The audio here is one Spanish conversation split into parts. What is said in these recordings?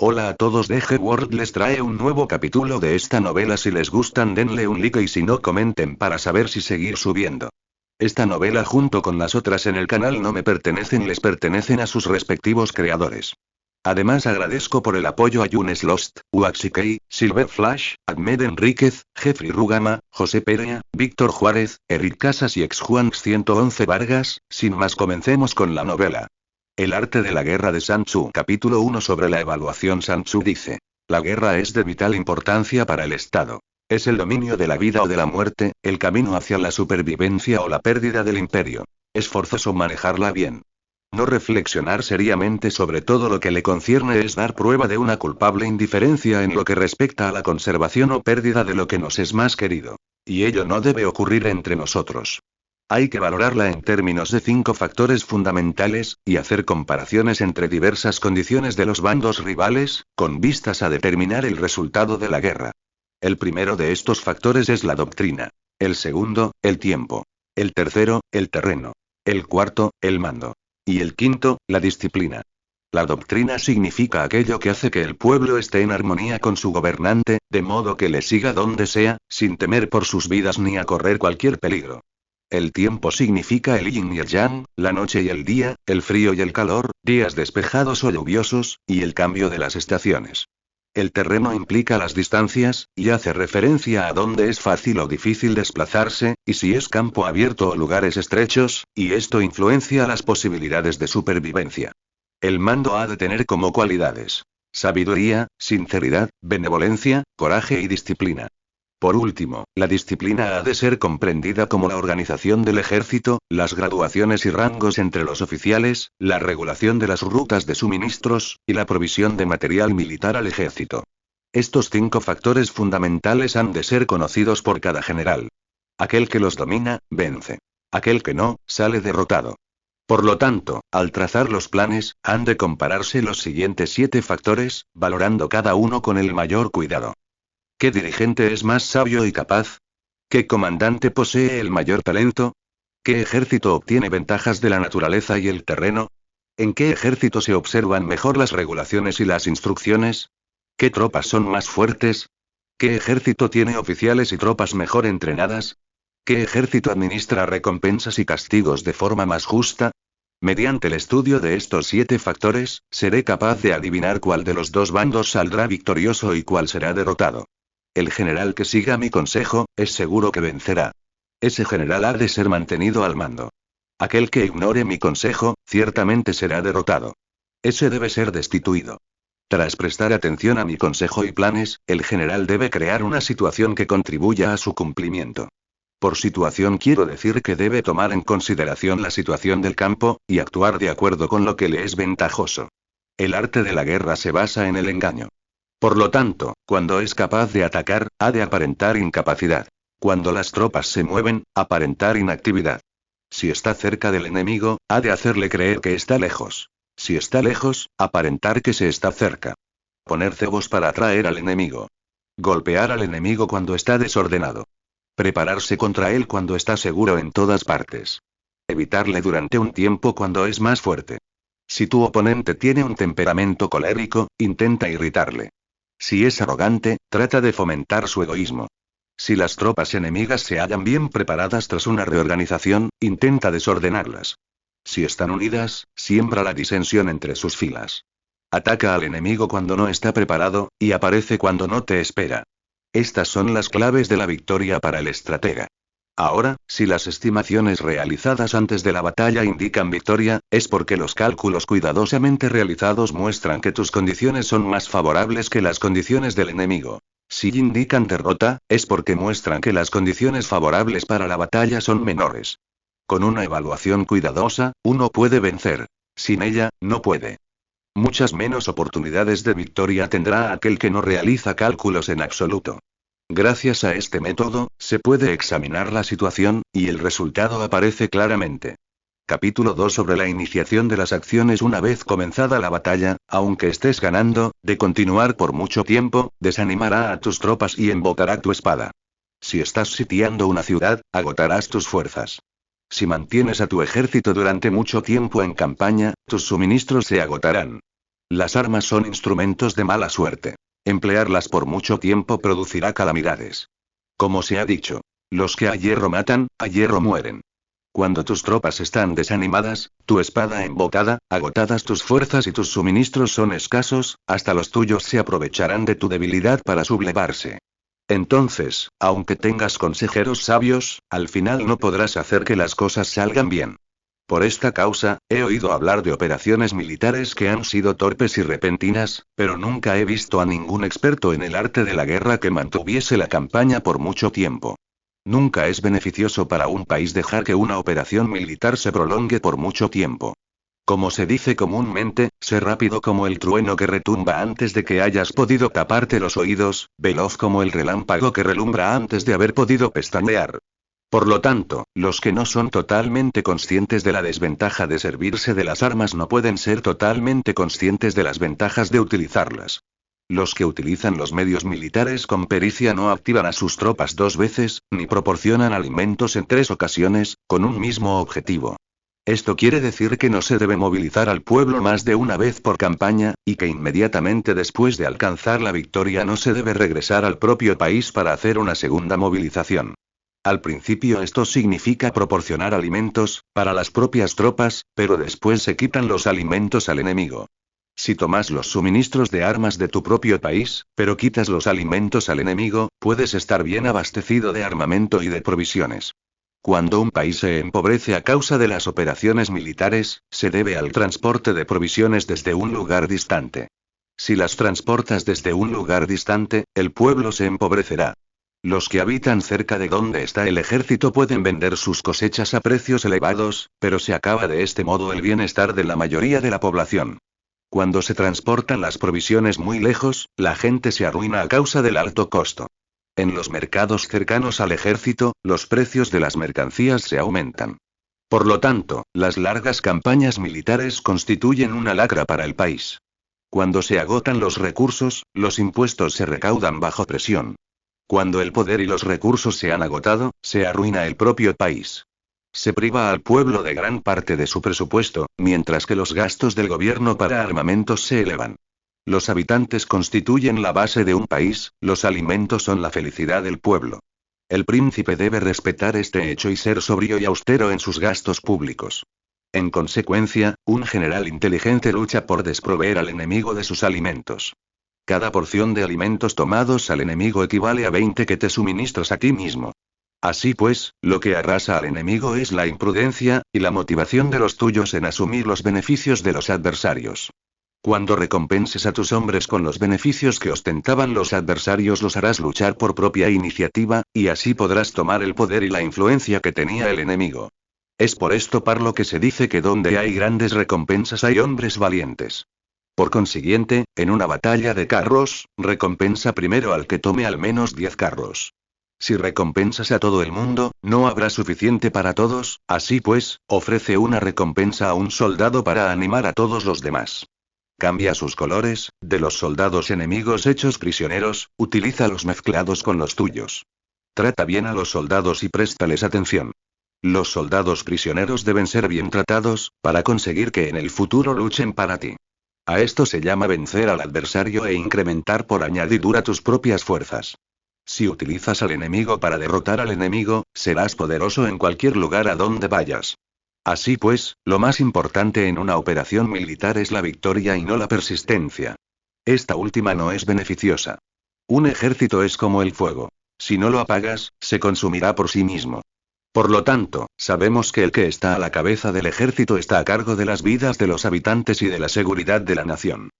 Hola a todos, DG World les trae un nuevo capítulo de esta novela. Si les gustan denle un like y si no comenten para saber si seguir subiendo. Esta novela junto con las otras en el canal no me pertenecen, les pertenecen a sus respectivos creadores. Además agradezco por el apoyo a Yunes Lost, Waxikey, Silver Flash, Ahmed Enríquez, Jeffrey Rugama, José Perea, Víctor Juárez, Eric Casas y Exjuanx 111 Vargas. Sin más, comencemos con la novela. El arte de la guerra de Sun Tzu. Capítulo 1 sobre la evaluación. Sun Tzu dice: la guerra es de vital importancia para el Estado. Es el dominio de la vida o de la muerte, el camino hacia la supervivencia o la pérdida del imperio. Es forzoso manejarla bien. No reflexionar seriamente sobre todo lo que le concierne es dar prueba de una culpable indiferencia en lo que respecta a la conservación o pérdida de lo que nos es más querido. Y ello no debe ocurrir entre nosotros. Hay que valorarla en términos de 5 factores fundamentales, y hacer comparaciones entre diversas condiciones de los bandos rivales, con vistas a determinar el resultado de la guerra. El primero de estos factores es la doctrina. El segundo, el tiempo. El tercero, el terreno. El cuarto, el mando. Y el quinto, la disciplina. La doctrina significa aquello que hace que el pueblo esté en armonía con su gobernante, de modo que le siga donde sea, sin temer por sus vidas ni a correr cualquier peligro. El tiempo significa el yin y el yang, la noche y el día, el frío y el calor, días despejados o lluviosos, y el cambio de las estaciones. El terreno implica las distancias, y hace referencia a dónde es fácil o difícil desplazarse, y si es campo abierto o lugares estrechos, y esto influencia las posibilidades de supervivencia. El mando ha de tener como cualidades: sabiduría, sinceridad, benevolencia, coraje y disciplina. Por último, la disciplina ha de ser comprendida como la organización del ejército, las graduaciones y rangos entre los oficiales, la regulación de las rutas de suministros, y la provisión de material militar al ejército. Estos 5 factores fundamentales han de ser conocidos por cada general. Aquel que los domina, vence. Aquel que no, sale derrotado. Por lo tanto, al trazar los planes, han de compararse los siguientes 7 factores, valorando cada uno con el mayor cuidado. ¿Qué dirigente es más sabio y capaz? ¿Qué comandante posee el mayor talento? ¿Qué ejército obtiene ventajas de la naturaleza y el terreno? ¿En qué ejército se observan mejor las regulaciones y las instrucciones? ¿Qué tropas son más fuertes? ¿Qué ejército tiene oficiales y tropas mejor entrenadas? ¿Qué ejército administra recompensas y castigos de forma más justa? Mediante el estudio de estos 7 factores, seré capaz de adivinar cuál de los 2 bandos saldrá victorioso y cuál será derrotado. El general que siga mi consejo, es seguro que vencerá. Ese general ha de ser mantenido al mando. Aquel que ignore mi consejo, ciertamente será derrotado. Ese debe ser destituido. Tras prestar atención a mi consejo y planes, el general debe crear una situación que contribuya a su cumplimiento. Por situación quiero decir que debe tomar en consideración la situación del campo, y actuar de acuerdo con lo que le es ventajoso. El arte de la guerra se basa en el engaño. Por lo tanto, cuando es capaz de atacar, ha de aparentar incapacidad. Cuando las tropas se mueven, aparentar inactividad. Si está cerca del enemigo, ha de hacerle creer que está lejos. Si está lejos, aparentar que se está cerca. Poner cebos para atraer al enemigo. Golpear al enemigo cuando está desordenado. Prepararse contra él cuando está seguro en todas partes. Evitarle durante un tiempo cuando es más fuerte. Si tu oponente tiene un temperamento colérico, intenta irritarle. Si es arrogante, trata de fomentar su egoísmo. Si las tropas enemigas se hallan bien preparadas tras una reorganización, intenta desordenarlas. Si están unidas, siembra la disensión entre sus filas. Ataca al enemigo cuando no está preparado, y aparece cuando no te espera. Estas son las claves de la victoria para el estratega. Ahora, si las estimaciones realizadas antes de la batalla indican victoria, es porque los cálculos cuidadosamente realizados muestran que tus condiciones son más favorables que las condiciones del enemigo. Si indican derrota, es porque muestran que las condiciones favorables para la batalla son menores. Con una evaluación cuidadosa, uno puede vencer. Sin ella, no puede. Muchas menos oportunidades de victoria tendrá aquel que no realiza cálculos en absoluto. Gracias a este método, se puede examinar la situación, y el resultado aparece claramente. Capítulo 2 sobre la iniciación de las acciones. Una vez comenzada la batalla, aunque estés ganando, de continuar por mucho tiempo, desanimará a tus tropas y embotará tu espada. Si estás sitiando una ciudad, agotarás tus fuerzas. Si mantienes a tu ejército durante mucho tiempo en campaña, tus suministros se agotarán. Las armas son instrumentos de mala suerte. Emplearlas por mucho tiempo producirá calamidades. Como se ha dicho, los que a hierro matan, a hierro mueren. Cuando tus tropas están desanimadas, tu espada embotada, agotadas tus fuerzas y tus suministros son escasos, hasta los tuyos se aprovecharán de tu debilidad para sublevarse. Entonces, aunque tengas consejeros sabios, al final no podrás hacer que las cosas salgan bien. Por esta causa, he oído hablar de operaciones militares que han sido torpes y repentinas, pero nunca he visto a ningún experto en el arte de la guerra que mantuviese la campaña por mucho tiempo. Nunca es beneficioso para un país dejar que una operación militar se prolongue por mucho tiempo. Como se dice comúnmente, sé rápido como el trueno que retumba antes de que hayas podido taparte los oídos, veloz como el relámpago que relumbra antes de haber podido pestañear. Por lo tanto, los que no son totalmente conscientes de la desventaja de servirse de las armas no pueden ser totalmente conscientes de las ventajas de utilizarlas. Los que utilizan los medios militares con pericia no activan a sus tropas 2 veces, ni proporcionan alimentos en 3 ocasiones, con un mismo objetivo. Esto quiere decir que no se debe movilizar al pueblo más de una vez por campaña, y que inmediatamente después de alcanzar la victoria no se debe regresar al propio país para hacer una segunda movilización. Al principio esto significa proporcionar alimentos, para las propias tropas, pero después se quitan los alimentos al enemigo. Si tomas los suministros de armas de tu propio país, pero quitas los alimentos al enemigo, puedes estar bien abastecido de armamento y de provisiones. Cuando un país se empobrece a causa de las operaciones militares, se debe al transporte de provisiones desde un lugar distante. Si las transportas desde un lugar distante, el pueblo se empobrecerá. Los que habitan cerca de donde está el ejército pueden vender sus cosechas a precios elevados, pero se acaba de este modo el bienestar de la mayoría de la población. Cuando se transportan las provisiones muy lejos, la gente se arruina a causa del alto costo. En los mercados cercanos al ejército, los precios de las mercancías se aumentan. Por lo tanto, las largas campañas militares constituyen una lacra para el país. Cuando se agotan los recursos, los impuestos se recaudan bajo presión. Cuando el poder y los recursos se han agotado, se arruina el propio país. Se priva al pueblo de gran parte de su presupuesto, mientras que los gastos del gobierno para armamentos se elevan. Los habitantes constituyen la base de un país, los alimentos son la felicidad del pueblo. El príncipe debe respetar este hecho y ser sobrio y austero en sus gastos públicos. En consecuencia, un general inteligente lucha por desproveer al enemigo de sus alimentos. Cada porción de alimentos tomados al enemigo equivale a 20 que te suministras a ti mismo. Así pues, lo que arrasa al enemigo es la imprudencia, y la motivación de los tuyos en asumir los beneficios de los adversarios. Cuando recompenses a tus hombres con los beneficios que ostentaban los adversarios los harás luchar por propia iniciativa, y así podrás tomar el poder y la influencia que tenía el enemigo. Es por esto por lo que se dice que donde hay grandes recompensas hay hombres valientes. Por consiguiente, en una batalla de carros, recompensa primero al que tome al menos 10 carros. Si recompensas a todo el mundo, no habrá suficiente para todos, así pues, ofrece una recompensa a un soldado para animar a todos los demás. Cambia sus colores, de los soldados enemigos hechos prisioneros, utilízalos mezclados con los tuyos. Trata bien a los soldados y préstales atención. Los soldados prisioneros deben ser bien tratados, para conseguir que en el futuro luchen para ti. A esto se llama vencer al adversario e incrementar por añadidura tus propias fuerzas. Si utilizas al enemigo para derrotar al enemigo, serás poderoso en cualquier lugar a donde vayas. Así pues, lo más importante en una operación militar es la victoria y no la persistencia. Esta última no es beneficiosa. Un ejército es como el fuego. Si no lo apagas, se consumirá por sí mismo. Por lo tanto, sabemos que el que está a la cabeza del ejército está a cargo de las vidas de los habitantes y de la seguridad de la nación.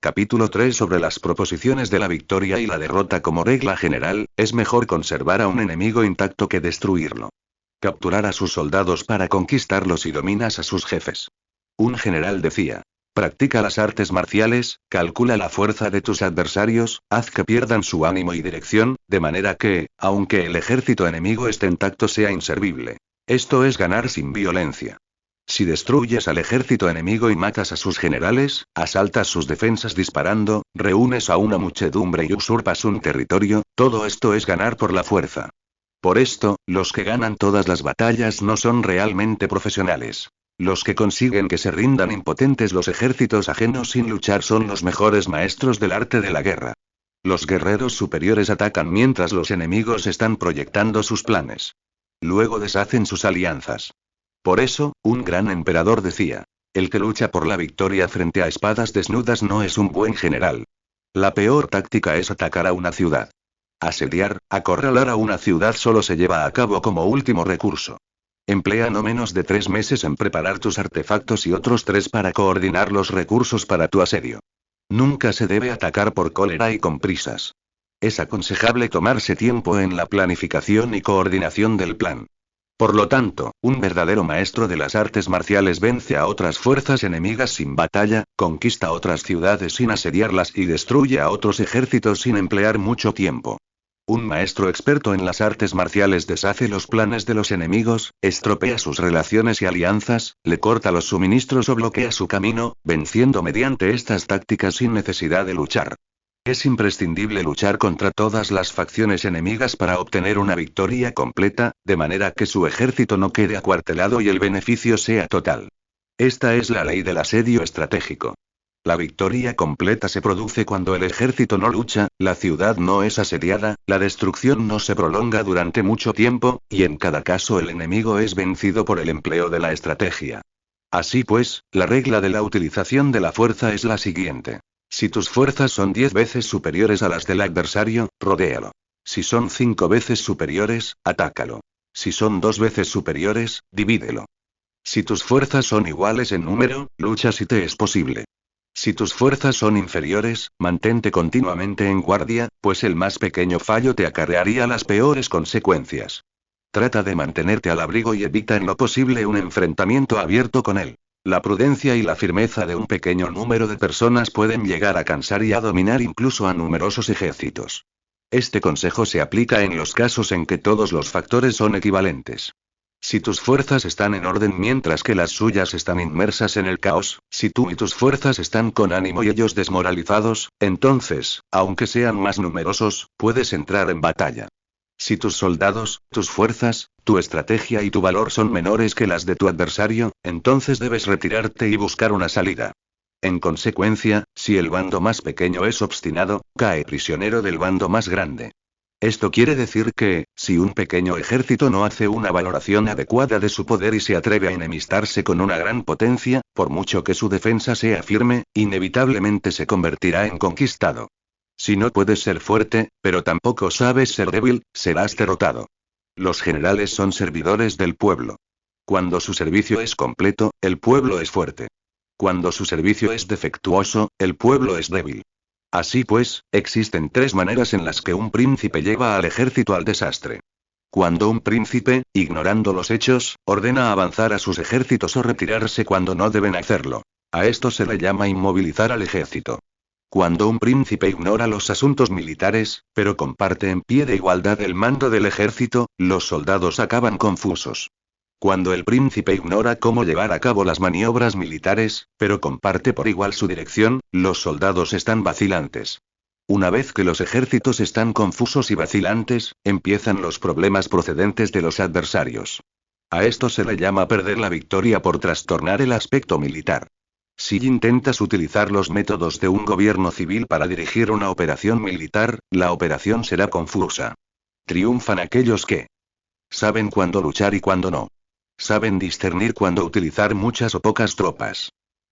Capítulo 3 sobre las proposiciones de la victoria y la derrota. Como regla general, es mejor conservar a un enemigo intacto que destruirlo. Capturar a sus soldados para conquistarlos y dominas a sus jefes. Un general decía: practica las artes marciales, calcula la fuerza de tus adversarios, haz que pierdan su ánimo y dirección, de manera que, aunque el ejército enemigo esté intacto, sea inservible. Esto es ganar sin violencia. Si destruyes al ejército enemigo y matas a sus generales, asaltas sus defensas disparando, reúnes a una muchedumbre y usurpas un territorio, todo esto es ganar por la fuerza. Por esto, los que ganan todas las batallas no son realmente profesionales. Los que consiguen que se rindan impotentes los ejércitos ajenos sin luchar son los mejores maestros del arte de la guerra. Los guerreros superiores atacan mientras los enemigos están proyectando sus planes. Luego deshacen sus alianzas. Por eso, un gran emperador decía: el que lucha por la victoria frente a espadas desnudas no es un buen general. La peor táctica es atacar a una ciudad. Asediar, acorralar a una ciudad solo se lleva a cabo como último recurso. Emplea no menos de 3 meses en preparar tus artefactos y otros 3 para coordinar los recursos para tu asedio. Nunca se debe atacar por cólera y con prisas. Es aconsejable tomarse tiempo en la planificación y coordinación del plan. Por lo tanto, un verdadero maestro de las artes marciales vence a otras fuerzas enemigas sin batalla, conquista otras ciudades sin asediarlas y destruye a otros ejércitos sin emplear mucho tiempo. Un maestro experto en las artes marciales deshace los planes de los enemigos, estropea sus relaciones y alianzas, le corta los suministros o bloquea su camino, venciendo mediante estas tácticas sin necesidad de luchar. Es imprescindible luchar contra todas las facciones enemigas para obtener una victoria completa, de manera que su ejército no quede acuartelado y el beneficio sea total. Esta es la ley del asedio estratégico. La victoria completa se produce cuando el ejército no lucha, la ciudad no es asediada, la destrucción no se prolonga durante mucho tiempo, y en cada caso el enemigo es vencido por el empleo de la estrategia. Así pues, la regla de la utilización de la fuerza es la siguiente. Si tus fuerzas son 10 veces superiores a las del adversario, rodéalo. Si son 5 veces superiores, atácalo. Si son 2 veces superiores, divídelo. Si tus fuerzas son iguales en número, lucha si te es posible. Si tus fuerzas son inferiores, mantente continuamente en guardia, pues el más pequeño fallo te acarrearía las peores consecuencias. Trata de mantenerte al abrigo y evita en lo posible un enfrentamiento abierto con él. La prudencia y la firmeza de un pequeño número de personas pueden llegar a cansar y a dominar incluso a numerosos ejércitos. Este consejo se aplica en los casos en que todos los factores son equivalentes. Si tus fuerzas están en orden mientras que las suyas están inmersas en el caos, si tú y tus fuerzas están con ánimo y ellos desmoralizados, entonces, aunque sean más numerosos, puedes entrar en batalla. Si tus soldados, tus fuerzas, tu estrategia y tu valor son menores que las de tu adversario, entonces debes retirarte y buscar una salida. En consecuencia, si el bando más pequeño es obstinado, cae prisionero del bando más grande. Esto quiere decir que, si un pequeño ejército no hace una valoración adecuada de su poder y se atreve a enemistarse con una gran potencia, por mucho que su defensa sea firme, inevitablemente se convertirá en conquistado. Si no puedes ser fuerte, pero tampoco sabes ser débil, serás derrotado. Los generales son servidores del pueblo. Cuando su servicio es completo, el pueblo es fuerte. Cuando su servicio es defectuoso, el pueblo es débil. Así pues, existen 3 maneras en las que un príncipe lleva al ejército al desastre. Cuando un príncipe, ignorando los hechos, ordena avanzar a sus ejércitos o retirarse cuando no deben hacerlo. A esto se le llama inmovilizar al ejército. Cuando un príncipe ignora los asuntos militares, pero comparte en pie de igualdad el mando del ejército, los soldados acaban confusos. Cuando el príncipe ignora cómo llevar a cabo las maniobras militares, pero comparte por igual su dirección, los soldados están vacilantes. Una vez que los ejércitos están confusos y vacilantes, empiezan los problemas procedentes de los adversarios. A esto se le llama perder la victoria por trastornar el aspecto militar. Si intentas utilizar los métodos de un gobierno civil para dirigir una operación militar, la operación será confusa. Triunfan aquellos que saben cuándo luchar y cuándo no. Saben discernir cuándo utilizar muchas o pocas tropas.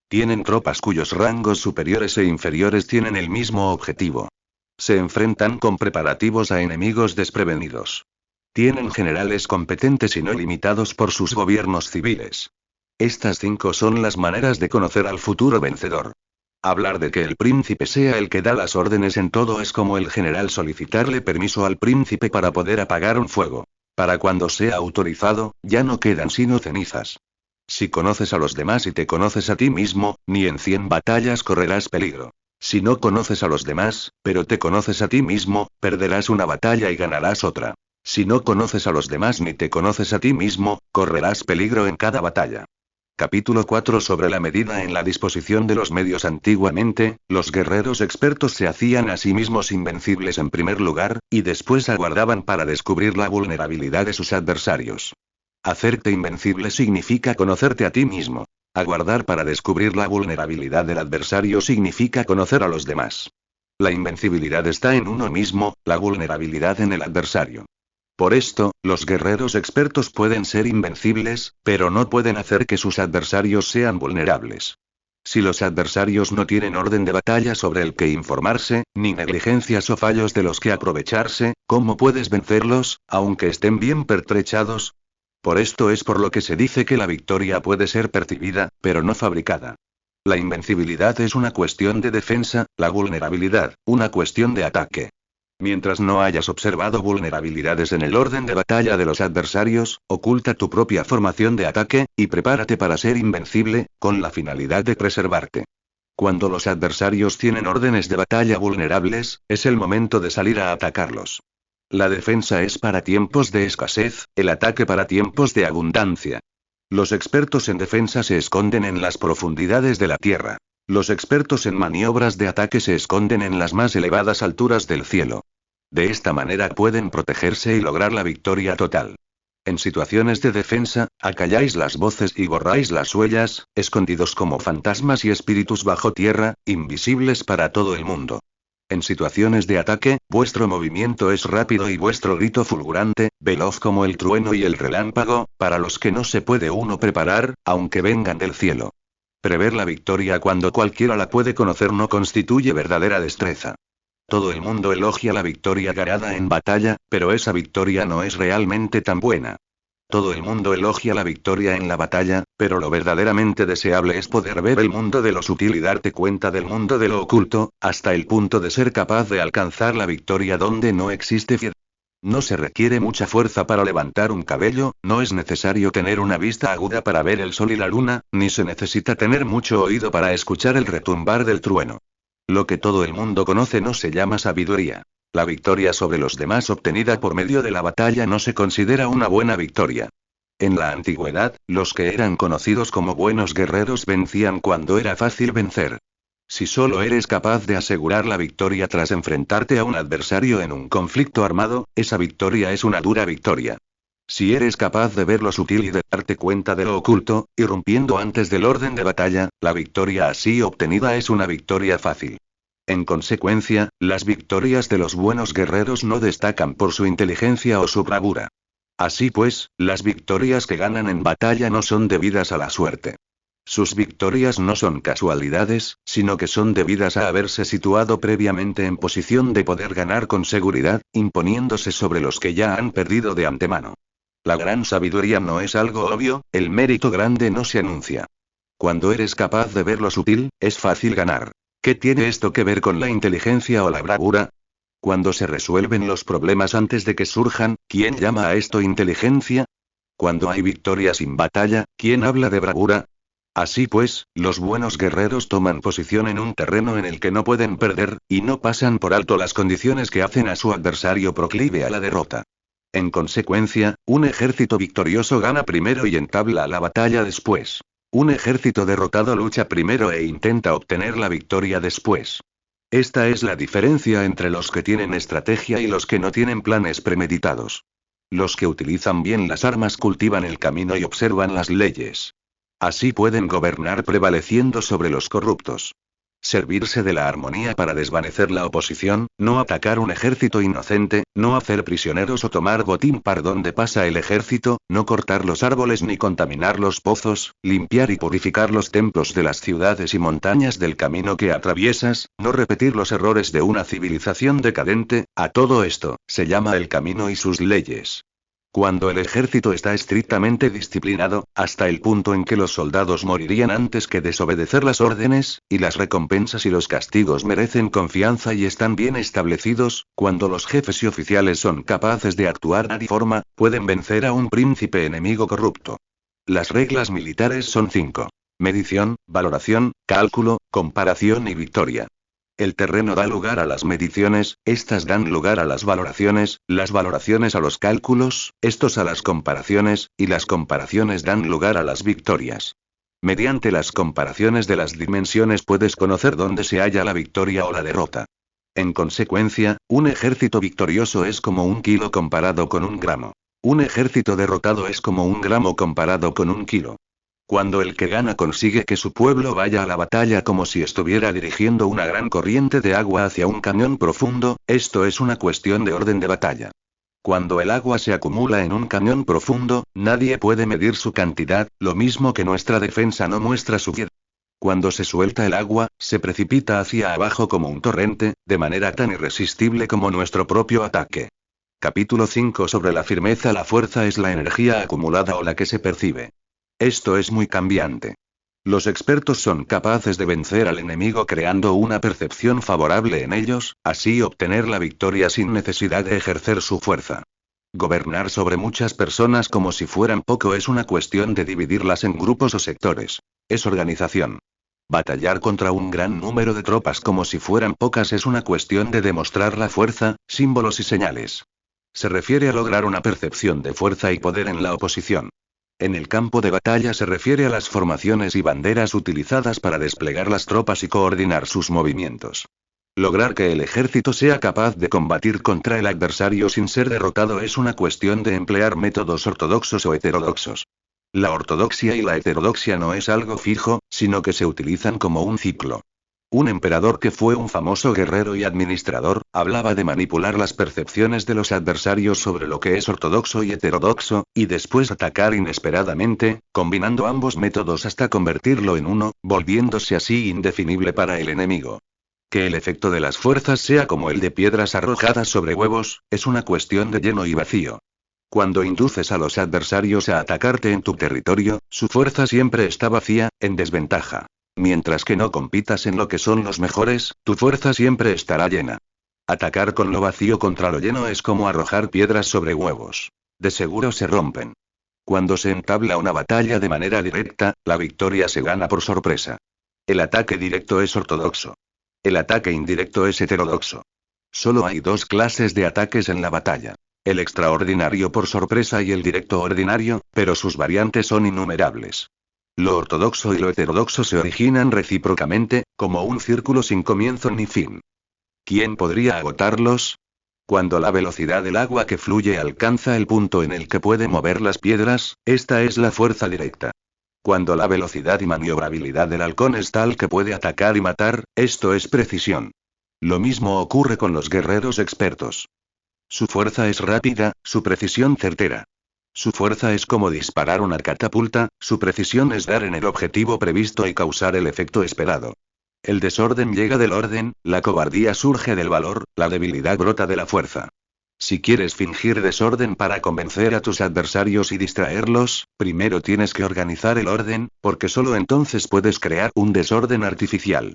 Tienen tropas cuyos rangos superiores e inferiores tienen el mismo objetivo. Se enfrentan con preparativos a enemigos desprevenidos. Tienen generales competentes y no limitados por sus gobiernos civiles. Estas 5 son las maneras de conocer al futuro vencedor. Hablar de que el príncipe sea el que da las órdenes en todo es como el general solicitarle permiso al príncipe para poder apagar un fuego. Para cuando sea autorizado, ya no quedan sino cenizas. Si conoces a los demás y te conoces a ti mismo, ni en 100 batallas correrás peligro. Si no conoces a los demás, pero te conoces a ti mismo, perderás una batalla y ganarás otra. Si no conoces a los demás ni te conoces a ti mismo, correrás peligro en cada batalla. Capítulo 4 sobre la medida en la disposición de los medios. Antiguamente, los guerreros expertos se hacían a sí mismos invencibles en primer lugar, y después aguardaban para descubrir la vulnerabilidad de sus adversarios. Hacerte invencible significa conocerte a ti mismo. Aguardar para descubrir la vulnerabilidad del adversario significa conocer a los demás. La invencibilidad está en uno mismo, la vulnerabilidad en el adversario. Por esto, los guerreros expertos pueden ser invencibles, pero no pueden hacer que sus adversarios sean vulnerables. Si los adversarios no tienen orden de batalla sobre el que informarse, ni negligencias o fallos de los que aprovecharse, ¿cómo puedes vencerlos, aunque estén bien pertrechados? Por esto es por lo que se dice que la victoria puede ser percibida, pero no fabricada. La invencibilidad es una cuestión de defensa, la vulnerabilidad, una cuestión de ataque. Mientras no hayas observado vulnerabilidades en el orden de batalla de los adversarios, oculta tu propia formación de ataque, y prepárate para ser invencible, con la finalidad de preservarte. Cuando los adversarios tienen órdenes de batalla vulnerables, es el momento de salir a atacarlos. La defensa es para tiempos de escasez, el ataque para tiempos de abundancia. Los expertos en defensa se esconden en las profundidades de la tierra. Los expertos en maniobras de ataque se esconden en las más elevadas alturas del cielo. De esta manera pueden protegerse y lograr la victoria total. En situaciones de defensa, acalláis las voces y borráis las huellas, escondidos como fantasmas y espíritus bajo tierra, invisibles para todo el mundo. En situaciones de ataque, vuestro movimiento es rápido y vuestro grito fulgurante, veloz como el trueno y el relámpago, para los que no se puede uno preparar, aunque vengan del cielo. Prever la victoria cuando cualquiera la puede conocer no constituye verdadera destreza. Todo el mundo elogia la victoria ganada en batalla, pero esa victoria no es realmente tan buena. Todo el mundo elogia la victoria en la batalla, pero lo verdaderamente deseable es poder ver el mundo de lo sutil y darte cuenta del mundo de lo oculto, hasta el punto de ser capaz de alcanzar la victoria donde no existe fidelidad. No se requiere mucha fuerza para levantar un cabello, no es necesario tener una vista aguda para ver el sol y la luna, ni se necesita tener mucho oído para escuchar el retumbar del trueno. Lo que todo el mundo conoce no se llama sabiduría. La victoria sobre los demás obtenida por medio de la batalla no se considera una buena victoria. En la antigüedad, los que eran conocidos como buenos guerreros vencían cuando era fácil vencer. Si solo eres capaz de asegurar la victoria tras enfrentarte a un adversario en un conflicto armado, esa victoria es una dura victoria. Si eres capaz de ver lo sutil y de darte cuenta de lo oculto, irrumpiendo antes del orden de batalla, la victoria así obtenida es una victoria fácil. En consecuencia, las victorias de los buenos guerreros no destacan por su inteligencia o su bravura. Así pues, las victorias que ganan en batalla no son debidas a la suerte. Sus victorias no son casualidades, sino que son debidas a haberse situado previamente en posición de poder ganar con seguridad, imponiéndose sobre los que ya han perdido de antemano. La gran sabiduría no es algo obvio, el mérito grande no se anuncia. Cuando eres capaz de ver lo sutil, es fácil ganar. ¿Qué tiene esto que ver con la inteligencia o la bravura? Cuando se resuelven los problemas antes de que surjan, ¿quién llama a esto inteligencia? Cuando hay victoria sin batalla, ¿quién habla de bravura? Así pues, los buenos guerreros toman posición en un terreno en el que no pueden perder, y no pasan por alto las condiciones que hacen a su adversario proclive a la derrota. En consecuencia, un ejército victorioso gana primero y entabla la batalla después. Un ejército derrotado lucha primero e intenta obtener la victoria después. Esta es la diferencia entre los que tienen estrategia y los que no tienen planes premeditados. Los que utilizan bien las armas cultivan el camino y observan las leyes. Así pueden gobernar prevaleciendo sobre los corruptos. Servirse de la armonía para desvanecer la oposición, no atacar un ejército inocente, no hacer prisioneros o tomar botín par donde pasa el ejército, no cortar los árboles ni contaminar los pozos, limpiar y purificar los templos de las ciudades y montañas del camino que atraviesas, no repetir los errores de una civilización decadente, a todo esto, se llama el camino y sus leyes. Cuando el ejército está estrictamente disciplinado, hasta el punto en que los soldados morirían antes que desobedecer las órdenes, y las recompensas y los castigos merecen confianza y están bien establecidos, cuando los jefes y oficiales son capaces de actuar de forma, pueden vencer a un príncipe enemigo corrupto. Las reglas militares son 5. Medición, valoración, cálculo, comparación y victoria. El terreno da lugar a las mediciones, estas dan lugar a las valoraciones a los cálculos, estos a las comparaciones, y las comparaciones dan lugar a las victorias. Mediante las comparaciones de las dimensiones puedes conocer dónde se halla la victoria o la derrota. En consecuencia, un ejército victorioso es como un kilo comparado con un gramo. Un ejército derrotado es como un gramo comparado con un kilo. Cuando el que gana consigue que su pueblo vaya a la batalla como si estuviera dirigiendo una gran corriente de agua hacia un cañón profundo, esto es una cuestión de orden de batalla. Cuando el agua se acumula en un cañón profundo, nadie puede medir su cantidad, lo mismo que nuestra defensa no muestra su piedad. Cuando se suelta el agua, se precipita hacia abajo como un torrente, de manera tan irresistible como nuestro propio ataque. Capítulo 5 sobre la firmeza. La fuerza es la energía acumulada o la que se percibe. Esto es muy cambiante. Los expertos son capaces de vencer al enemigo creando una percepción favorable en ellos, así obtener la victoria sin necesidad de ejercer su fuerza. Gobernar sobre muchas personas como si fueran poco es una cuestión de dividirlas en grupos o sectores. Es organización. Batallar contra un gran número de tropas como si fueran pocas es una cuestión de demostrar la fuerza, símbolos y señales. Se refiere a lograr una percepción de fuerza y poder en la oposición. En el campo de batalla se refiere a las formaciones y banderas utilizadas para desplegar las tropas y coordinar sus movimientos. Lograr que el ejército sea capaz de combatir contra el adversario sin ser derrotado es una cuestión de emplear métodos ortodoxos o heterodoxos. La ortodoxia y la heterodoxia no es algo fijo, sino que se utilizan como un ciclo. Un emperador que fue un famoso guerrero y administrador, hablaba de manipular las percepciones de los adversarios sobre lo que es ortodoxo y heterodoxo, y después atacar inesperadamente, combinando ambos métodos hasta convertirlo en uno, volviéndose así indefinible para el enemigo. Que el efecto de las fuerzas sea como el de piedras arrojadas sobre huevos, es una cuestión de lleno y vacío. Cuando induces a los adversarios a atacarte en tu territorio, su fuerza siempre está vacía, en desventaja. Mientras que no compitas en lo que son los mejores, tu fuerza siempre estará llena. Atacar con lo vacío contra lo lleno es como arrojar piedras sobre huevos. De seguro se rompen. Cuando se entabla una batalla de manera directa, la victoria se gana por sorpresa. El ataque directo es ortodoxo. El ataque indirecto es heterodoxo. Solo hay dos clases de ataques en la batalla. El extraordinario por sorpresa y el directo ordinario, pero sus variantes son innumerables. Lo ortodoxo y lo heterodoxo se originan recíprocamente, como un círculo sin comienzo ni fin. ¿Quién podría agotarlos? Cuando la velocidad del agua que fluye alcanza el punto en el que puede mover las piedras, esta es la fuerza directa. Cuando la velocidad y maniobrabilidad del halcón es tal que puede atacar y matar, esto es precisión. Lo mismo ocurre con los guerreros expertos. Su fuerza es rápida, su precisión certera. Su fuerza es como disparar una catapulta, su precisión es dar en el objetivo previsto y causar el efecto esperado. El desorden llega del orden, la cobardía surge del valor, la debilidad brota de la fuerza. Si quieres fingir desorden para convencer a tus adversarios y distraerlos, primero tienes que organizar el orden, porque solo entonces puedes crear un desorden artificial.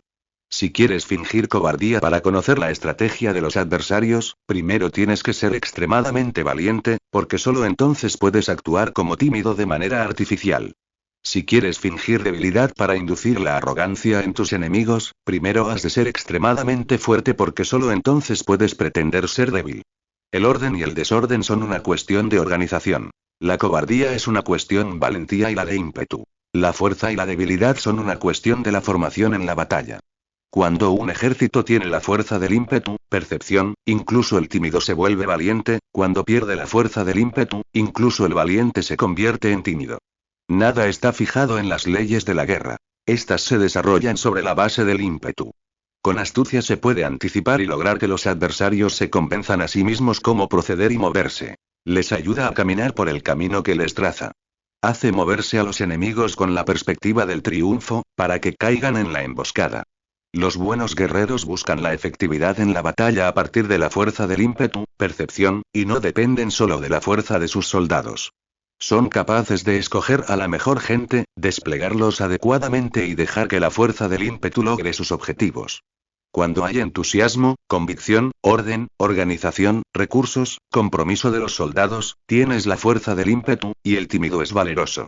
Si quieres fingir cobardía para conocer la estrategia de los adversarios, primero tienes que ser extremadamente valiente, porque solo entonces puedes actuar como tímido de manera artificial. Si quieres fingir debilidad para inducir la arrogancia en tus enemigos, primero has de ser extremadamente fuerte porque solo entonces puedes pretender ser débil. El orden y el desorden son una cuestión de organización. La cobardía es una cuestión valentía y la de ímpetu. La fuerza y la debilidad son una cuestión de la formación en la batalla. Cuando un ejército tiene la fuerza del ímpetu, percepción, incluso el tímido se vuelve valiente; cuando pierde la fuerza del ímpetu, incluso el valiente se convierte en tímido. Nada está fijado en las leyes de la guerra. Estas se desarrollan sobre la base del ímpetu. Con astucia se puede anticipar y lograr que los adversarios se convenzan a sí mismos cómo proceder y moverse. Les ayuda a caminar por el camino que les traza. Hace moverse a los enemigos con la perspectiva del triunfo, para que caigan en la emboscada. Los buenos guerreros buscan la efectividad en la batalla a partir de la fuerza del ímpetu, percepción, y no dependen solo de la fuerza de sus soldados. Son capaces de escoger a la mejor gente, desplegarlos adecuadamente y dejar que la fuerza del ímpetu logre sus objetivos. Cuando hay entusiasmo, convicción, orden, organización, recursos, compromiso de los soldados, tienes la fuerza del ímpetu, y el tímido es valeroso.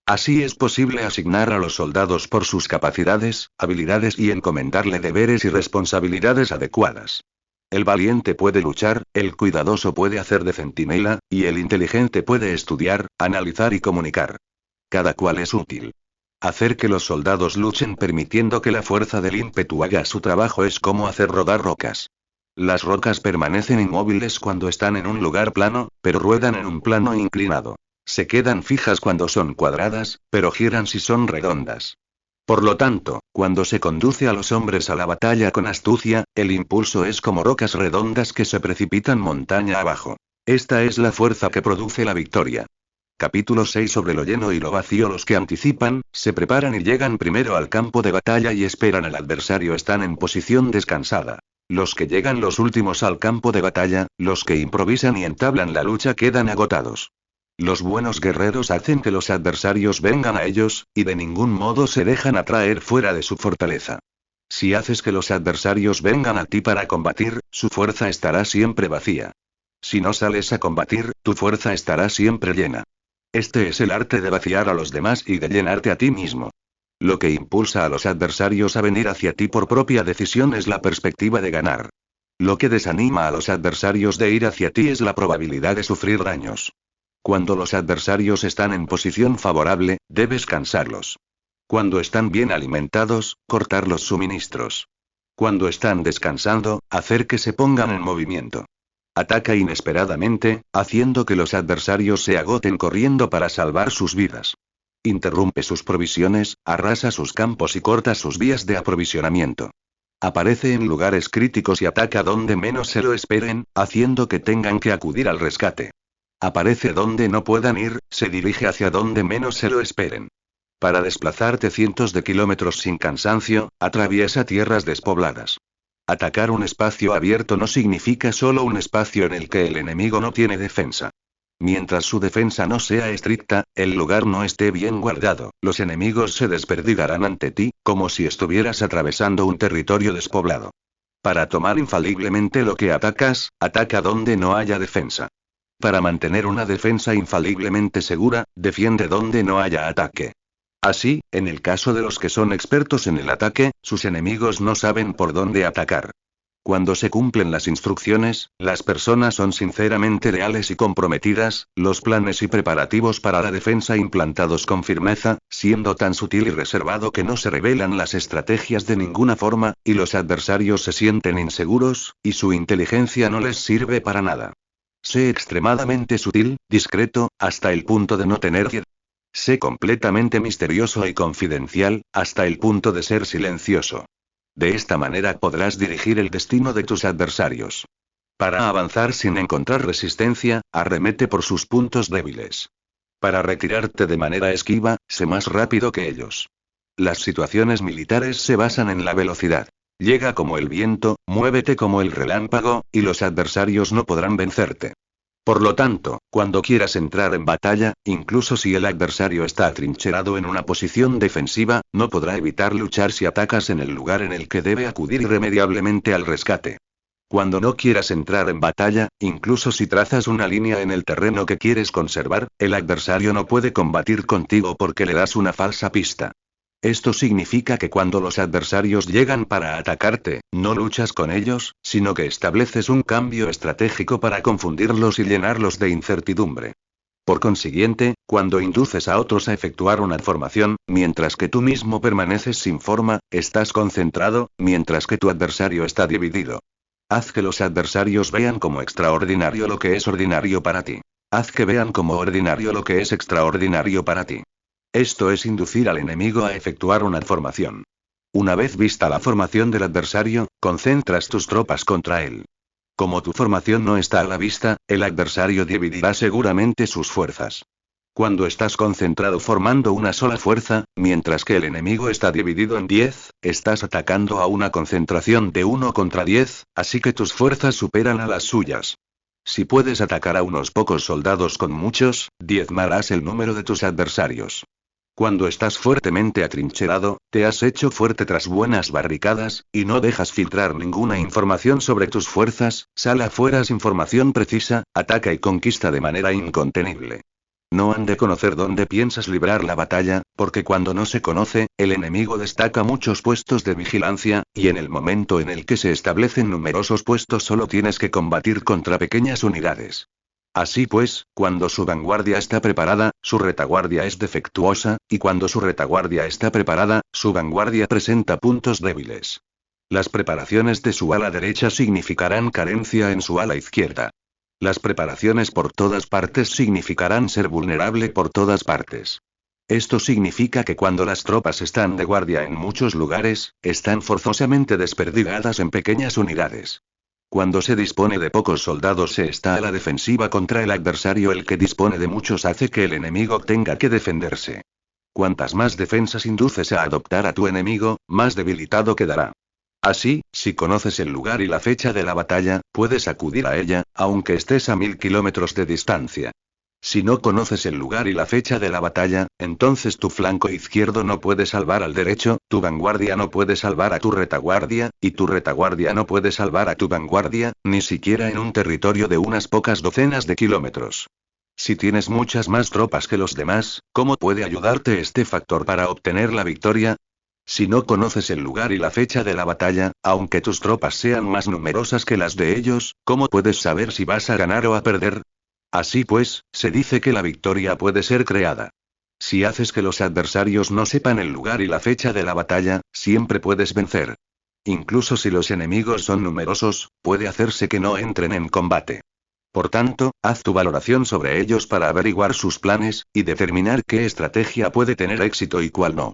Así es posible asignar a los soldados por sus capacidades, habilidades y encomendarle deberes y responsabilidades adecuadas. El valiente puede luchar, el cuidadoso puede hacer de centinela, y el inteligente puede estudiar, analizar y comunicar. Cada cual es útil. Hacer que los soldados luchen permitiendo que la fuerza del ímpetu haga su trabajo es como hacer rodar rocas. Las rocas permanecen inmóviles cuando están en un lugar plano, pero ruedan en un plano inclinado. Se quedan fijas cuando son cuadradas, pero giran si son redondas. Por lo tanto, cuando se conduce a los hombres a la batalla con astucia, el impulso es como rocas redondas que se precipitan montaña abajo. Esta es la fuerza que produce la victoria. Capítulo 6. Sobre lo lleno y lo vacío. Los que anticipan, se preparan y llegan primero al campo de batalla y esperan al adversario están en posición descansada. Los que llegan los últimos al campo de batalla, los que improvisan y entablan la lucha quedan agotados. Los buenos guerreros hacen que los adversarios vengan a ellos, y de ningún modo se dejan atraer fuera de su fortaleza. Si haces que los adversarios vengan a ti para combatir, su fuerza estará siempre vacía. Si no sales a combatir, tu fuerza estará siempre llena. Este es el arte de vaciar a los demás y de llenarte a ti mismo. Lo que impulsa a los adversarios a venir hacia ti por propia decisión es la perspectiva de ganar. Lo que desanima a los adversarios de ir hacia ti es la probabilidad de sufrir daños. Cuando los adversarios están en posición favorable, debes cansarlos. Cuando están bien alimentados, cortar los suministros. Cuando están descansando, hacer que se pongan en movimiento. Ataca inesperadamente, haciendo que los adversarios se agoten corriendo para salvar sus vidas. Interrumpe sus provisiones, arrasa sus campos y corta sus vías de aprovisionamiento. Aparece en lugares críticos y ataca donde menos se lo esperen, haciendo que tengan que acudir al rescate. Aparece donde no puedan ir, se dirige hacia donde menos se lo esperen. Para desplazarte cientos de kilómetros sin cansancio, atraviesa tierras despobladas. Atacar un espacio abierto no significa solo un espacio en el que el enemigo no tiene defensa. Mientras su defensa no sea estricta, el lugar no esté bien guardado, los enemigos se desperdigarán ante ti, como si estuvieras atravesando un territorio despoblado. Para tomar infaliblemente lo que atacas, ataca donde no haya defensa. Para mantener una defensa infaliblemente segura, defiende donde no haya ataque. Así, en el caso de los que son expertos en el ataque, sus enemigos no saben por dónde atacar. Cuando se cumplen las instrucciones, las personas son sinceramente leales y comprometidas, los planes y preparativos para la defensa implantados con firmeza, siendo tan sutil y reservado que no se revelan las estrategias de ninguna forma, y los adversarios se sienten inseguros, y su inteligencia no les sirve para nada. Sé extremadamente sutil, discreto, hasta el punto de no tener. Sé completamente misterioso y confidencial, hasta el punto de ser silencioso. De esta manera podrás dirigir el destino de tus adversarios. Para avanzar sin encontrar resistencia, arremete por sus puntos débiles. Para retirarte de manera esquiva, sé más rápido que ellos. Las situaciones militares se basan en la velocidad. Llega como el viento, muévete como el relámpago, y los adversarios no podrán vencerte. Por lo tanto, cuando quieras entrar en batalla, incluso si el adversario está atrincherado en una posición defensiva, no podrá evitar luchar si atacas en el lugar en el que debe acudir irremediablemente al rescate. Cuando no quieras entrar en batalla, incluso si trazas una línea en el terreno que quieres conservar, el adversario no puede combatir contigo porque le das una falsa pista. Esto significa que cuando los adversarios llegan para atacarte, no luchas con ellos, sino que estableces un cambio estratégico para confundirlos y llenarlos de incertidumbre. Por consiguiente, cuando induces a otros a efectuar una formación, mientras que tú mismo permaneces sin forma, estás concentrado, mientras que tu adversario está dividido. Haz que los adversarios vean como extraordinario lo que es ordinario para ti. Haz que vean como ordinario lo que es extraordinario para ti. Esto es inducir al enemigo a efectuar una formación. Una vez vista la formación del adversario, concentras tus tropas contra él. Como tu formación no está a la vista, el adversario dividirá seguramente sus fuerzas. Cuando estás concentrado formando una sola fuerza, mientras que el enemigo está dividido en 10, estás atacando a una concentración de 1 contra 10, así que tus fuerzas superan a las suyas. Si puedes atacar a unos pocos soldados con muchos, diezmarás el número de tus adversarios. Cuando estás fuertemente atrincherado, te has hecho fuerte tras buenas barricadas, y no dejas filtrar ninguna información sobre tus fuerzas, sal afuera sin información precisa, ataca y conquista de manera incontenible. No han de conocer dónde piensas librar la batalla, porque cuando no se conoce, el enemigo destaca muchos puestos de vigilancia, y en el momento en el que se establecen numerosos puestos solo tienes que combatir contra pequeñas unidades. Así pues, cuando su vanguardia está preparada, su retaguardia es defectuosa, y cuando su retaguardia está preparada, su vanguardia presenta puntos débiles. Las preparaciones de su ala derecha significarán carencia en su ala izquierda. Las preparaciones por todas partes significarán ser vulnerable por todas partes. Esto significa que cuando las tropas están de guardia en muchos lugares, están forzosamente desperdigadas en pequeñas unidades. Cuando se dispone de pocos soldados se está a la defensiva contra el adversario. El que dispone de muchos hace que el enemigo tenga que defenderse. Cuantas más defensas induces a adoptar a tu enemigo, más debilitado quedará. Así, si conoces el lugar y la fecha de la batalla, puedes acudir a ella, aunque estés a 1000 kilómetros de distancia. Si no conoces el lugar y la fecha de la batalla, entonces tu flanco izquierdo no puede salvar al derecho, tu vanguardia no puede salvar a tu retaguardia, y tu retaguardia no puede salvar a tu vanguardia, ni siquiera en un territorio de unas pocas docenas de kilómetros. Si tienes muchas más tropas que los demás, ¿cómo puede ayudarte este factor para obtener la victoria? Si no conoces el lugar y la fecha de la batalla, aunque tus tropas sean más numerosas que las de ellos, ¿cómo puedes saber si vas a ganar o a perder? Así pues, se dice que la victoria puede ser creada. Si haces que los adversarios no sepan el lugar y la fecha de la batalla, siempre puedes vencer. Incluso si los enemigos son numerosos, puede hacerse que no entren en combate. Por tanto, haz tu valoración sobre ellos para averiguar sus planes, y determinar qué estrategia puede tener éxito y cuál no.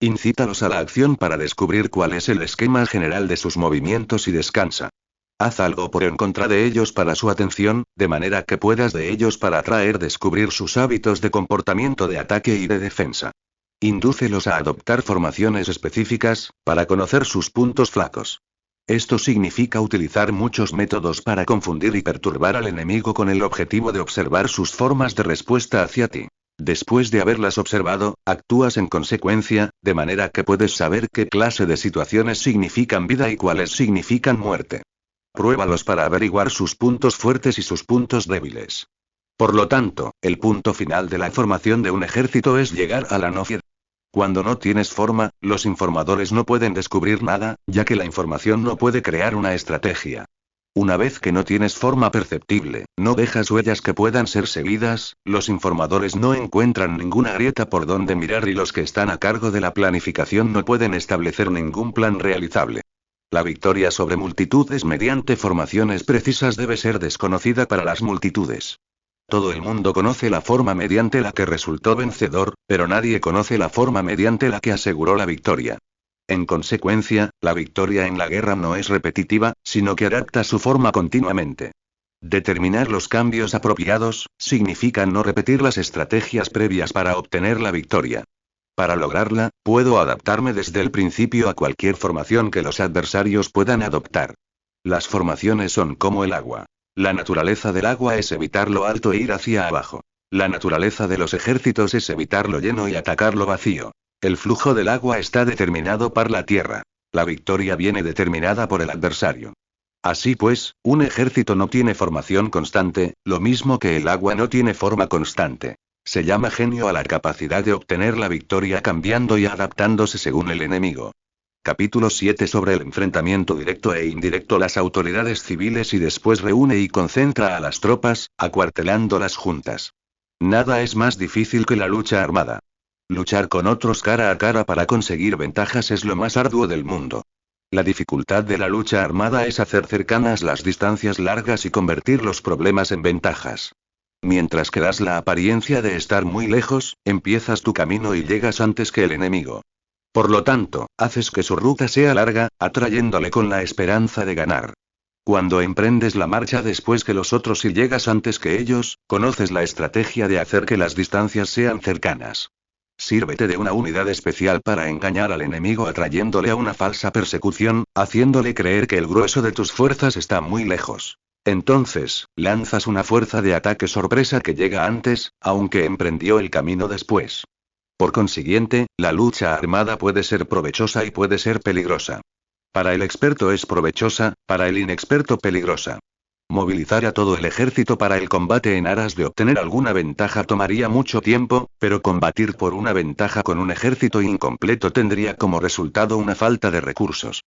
Incítalos a la acción para descubrir cuál es el esquema general de sus movimientos y descansa. Haz algo por en contra de ellos para su atención, de manera que puedas de ellos para descubrir sus hábitos de comportamiento de ataque y de defensa. Indúcelos a adoptar formaciones específicas, para conocer sus puntos flacos. Esto significa utilizar muchos métodos para confundir y perturbar al enemigo con el objetivo de observar sus formas de respuesta hacia ti. Después de haberlas observado, actúas en consecuencia, de manera que puedes saber qué clase de situaciones significan vida y cuáles significan muerte. Pruébalos para averiguar sus puntos fuertes y sus puntos débiles. Por lo tanto, el punto final de la formación de un ejército es llegar a la noción. Cuando no tienes forma, los informadores no pueden descubrir nada, ya que la información no puede crear una estrategia. Una vez que no tienes forma perceptible, no dejas huellas que puedan ser seguidas, los informadores no encuentran ninguna grieta por donde mirar y los que están a cargo de la planificación no pueden establecer ningún plan realizable. La victoria sobre multitudes mediante formaciones precisas debe ser desconocida para las multitudes. Todo el mundo conoce la forma mediante la que resultó vencedor, pero nadie conoce la forma mediante la que aseguró la victoria. En consecuencia, la victoria en la guerra no es repetitiva, sino que adapta su forma continuamente. Determinar los cambios apropiados, significa no repetir las estrategias previas para obtener la victoria. Para lograrla, puedo adaptarme desde el principio a cualquier formación que los adversarios puedan adoptar. Las formaciones son como el agua. La naturaleza del agua es evitar lo alto e ir hacia abajo. La naturaleza de los ejércitos es evitar lo lleno y atacar lo vacío. El flujo del agua está determinado por la tierra. La victoria viene determinada por el adversario. Así pues, un ejército no tiene formación constante, lo mismo que el agua no tiene forma constante. Se llama genio a la capacidad de obtener la victoria cambiando y adaptándose según el enemigo. Capítulo 7 sobre el enfrentamiento directo e indirecto. Las autoridades civiles y después reúne y concentra a las tropas, acuartelándolas juntas. Nada es más difícil que la lucha armada. Luchar con otros cara a cara para conseguir ventajas es lo más arduo del mundo. La dificultad de la lucha armada es hacer cercanas las distancias largas y convertir los problemas en ventajas. Mientras que das la apariencia de estar muy lejos, empiezas tu camino y llegas antes que el enemigo. Por lo tanto, haces que su ruta sea larga, atrayéndole con la esperanza de ganar. Cuando emprendes la marcha después que los otros y llegas antes que ellos, conoces la estrategia de hacer que las distancias sean cercanas. Sírvete de una unidad especial para engañar al enemigo atrayéndole a una falsa persecución, haciéndole creer que el grueso de tus fuerzas está muy lejos. Entonces, lanzas una fuerza de ataque sorpresa que llega antes, aunque emprendió el camino después. Por consiguiente, la lucha armada puede ser provechosa y puede ser peligrosa. Para el experto es provechosa, para el inexperto peligrosa. Movilizar a todo el ejército para el combate en aras de obtener alguna ventaja tomaría mucho tiempo, pero combatir por una ventaja con un ejército incompleto tendría como resultado una falta de recursos.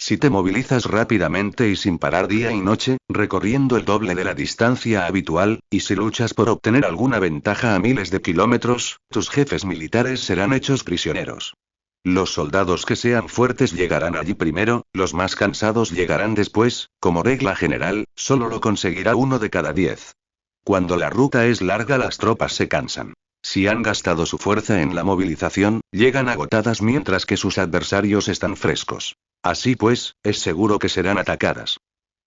Si te movilizas rápidamente y sin parar día y noche, recorriendo el doble de la distancia habitual, y si luchas por obtener alguna ventaja a miles de kilómetros, tus jefes militares serán hechos prisioneros. Los soldados que sean fuertes llegarán allí primero, los más cansados llegarán después, como regla general, solo lo conseguirá 1 de cada 10. Cuando la ruta es larga las tropas se cansan. Si han gastado su fuerza en la movilización, llegan agotadas mientras que sus adversarios están frescos. Así pues, es seguro que serán atacadas.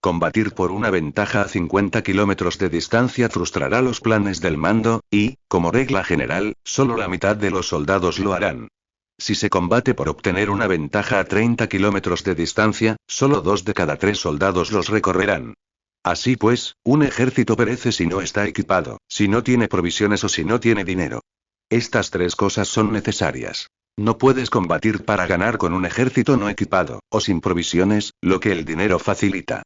Combatir por una ventaja a 50 kilómetros de distancia frustrará los planes del mando, y, como regla general, solo la mitad de los soldados lo harán. Si se combate por obtener una ventaja a 30 kilómetros de distancia, solo 2 de cada 3 soldados los recorrerán. Así pues, un ejército perece si no está equipado, si no tiene provisiones o si no tiene dinero. Estas 3 cosas son necesarias. No puedes combatir para ganar con un ejército no equipado, o sin provisiones, lo que el dinero facilita.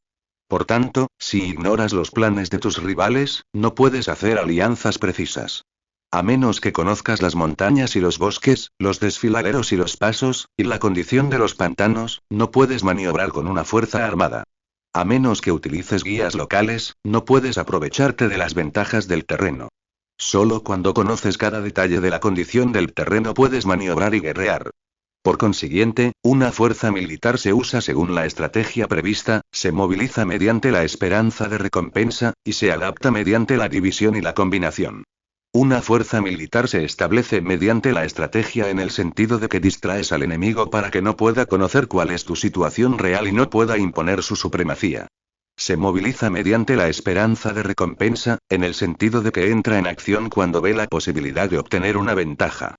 Por tanto, si ignoras los planes de tus rivales, no puedes hacer alianzas precisas. A menos que conozcas las montañas y los bosques, los desfiladeros y los pasos, y la condición de los pantanos, no puedes maniobrar con una fuerza armada. A menos que utilices guías locales, no puedes aprovecharte de las ventajas del terreno. Solo cuando conoces cada detalle de la condición del terreno puedes maniobrar y guerrear. Por consiguiente, una fuerza militar se usa según la estrategia prevista, se moviliza mediante la esperanza de recompensa, y se adapta mediante la división y la combinación. Una fuerza militar se establece mediante la estrategia en el sentido de que distraes al enemigo para que no pueda conocer cuál es tu situación real y no pueda imponer su supremacía. Se moviliza mediante la esperanza de recompensa, en el sentido de que entra en acción cuando ve la posibilidad de obtener una ventaja.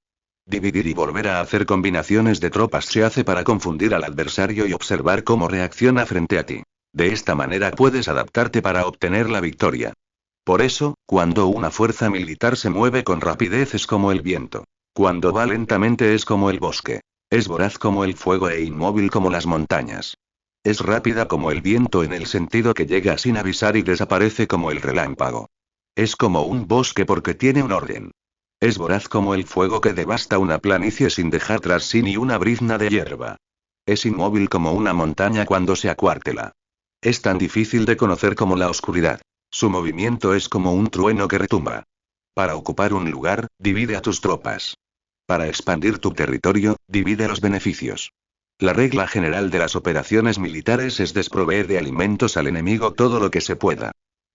Dividir y volver a hacer combinaciones de tropas se hace para confundir al adversario y observar cómo reacciona frente a ti. De esta manera puedes adaptarte para obtener la victoria. Por eso, cuando una fuerza militar se mueve con rapidez es como el viento. Cuando va lentamente es como el bosque. Es voraz como el fuego e inmóvil como las montañas. Es rápida como el viento en el sentido que llega sin avisar y desaparece como el relámpago. Es como un bosque porque tiene un orden. Es voraz como el fuego que devasta una planicie sin dejar tras sí ni una brizna de hierba. Es inmóvil como una montaña cuando se acuartela. Es tan difícil de conocer como la oscuridad. Su movimiento es como un trueno que retumba. Para ocupar un lugar, divide a tus tropas. Para expandir tu territorio, divide los beneficios. La regla general de las operaciones militares es desproveer de alimentos al enemigo todo lo que se pueda.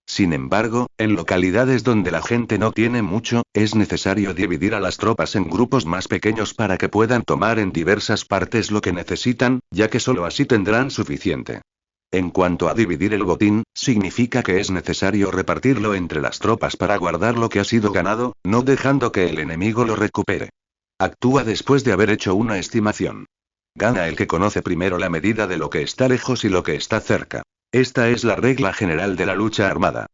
Sin embargo, en localidades donde la gente no tiene mucho, es necesario dividir a las tropas en grupos más pequeños para que puedan tomar en diversas partes lo que necesitan, ya que solo así tendrán suficiente. En cuanto a dividir el botín, significa que es necesario repartirlo entre las tropas para guardar lo que ha sido ganado, no dejando que el enemigo lo recupere. Actúa después de haber hecho una estimación. Gana el que conoce primero la medida de lo que está lejos y lo que está cerca. Esta es la regla general de la lucha armada.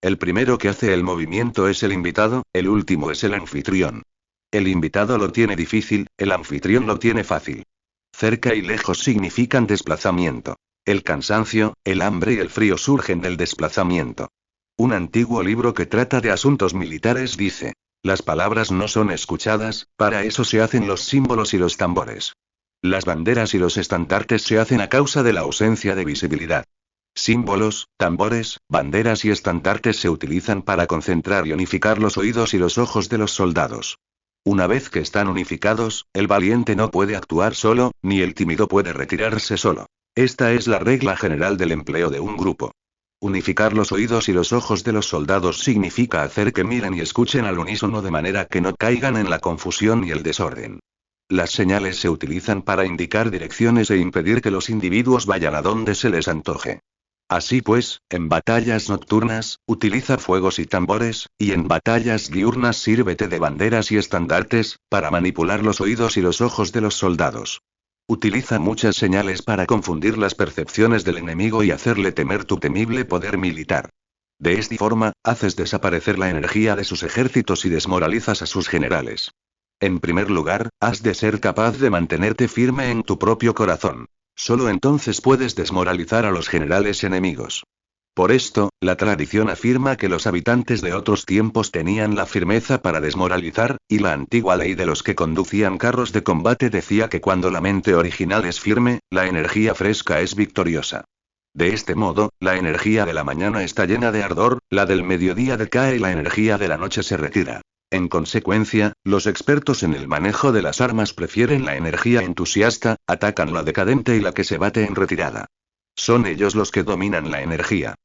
El primero que hace el movimiento es el invitado, el último es el anfitrión. El invitado lo tiene difícil, el anfitrión lo tiene fácil. Cerca y lejos significan desplazamiento. El cansancio, el hambre y el frío surgen del desplazamiento. Un antiguo libro que trata de asuntos militares dice: las palabras no son escuchadas, para eso se hacen los símbolos y los tambores. Las banderas y los estandartes se hacen a causa de la ausencia de visibilidad. Símbolos, tambores, banderas y estandartes se utilizan para concentrar y unificar los oídos y los ojos de los soldados. Una vez que están unificados, el valiente no puede actuar solo, ni el tímido puede retirarse solo. Esta es la regla general del empleo de un grupo. Unificar los oídos y los ojos de los soldados significa hacer que miren y escuchen al unísono de manera que no caigan en la confusión y el desorden. Las señales se utilizan para indicar direcciones e impedir que los individuos vayan a donde se les antoje. Así pues, en batallas nocturnas, utiliza fuegos y tambores, y en batallas diurnas sírvete de banderas y estandartes, para manipular los oídos y los ojos de los soldados. Utiliza muchas señales para confundir las percepciones del enemigo y hacerle temer tu temible poder militar. De esta forma, haces desaparecer la energía de sus ejércitos y desmoralizas a sus generales. En primer lugar, has de ser capaz de mantenerte firme en tu propio corazón. Solo entonces puedes desmoralizar a los generales enemigos. Por esto, la tradición afirma que los habitantes de otros tiempos tenían la firmeza para desmoralizar, y la antigua ley de los que conducían carros de combate decía que cuando la mente original es firme, la energía fresca es victoriosa. De este modo, la energía de la mañana está llena de ardor, la del mediodía decae y la energía de la noche se retira. En consecuencia, los expertos en el manejo de las armas prefieren la energía entusiasta, atacan la decadente y la que se bate en retirada. Son ellos los que dominan la energía.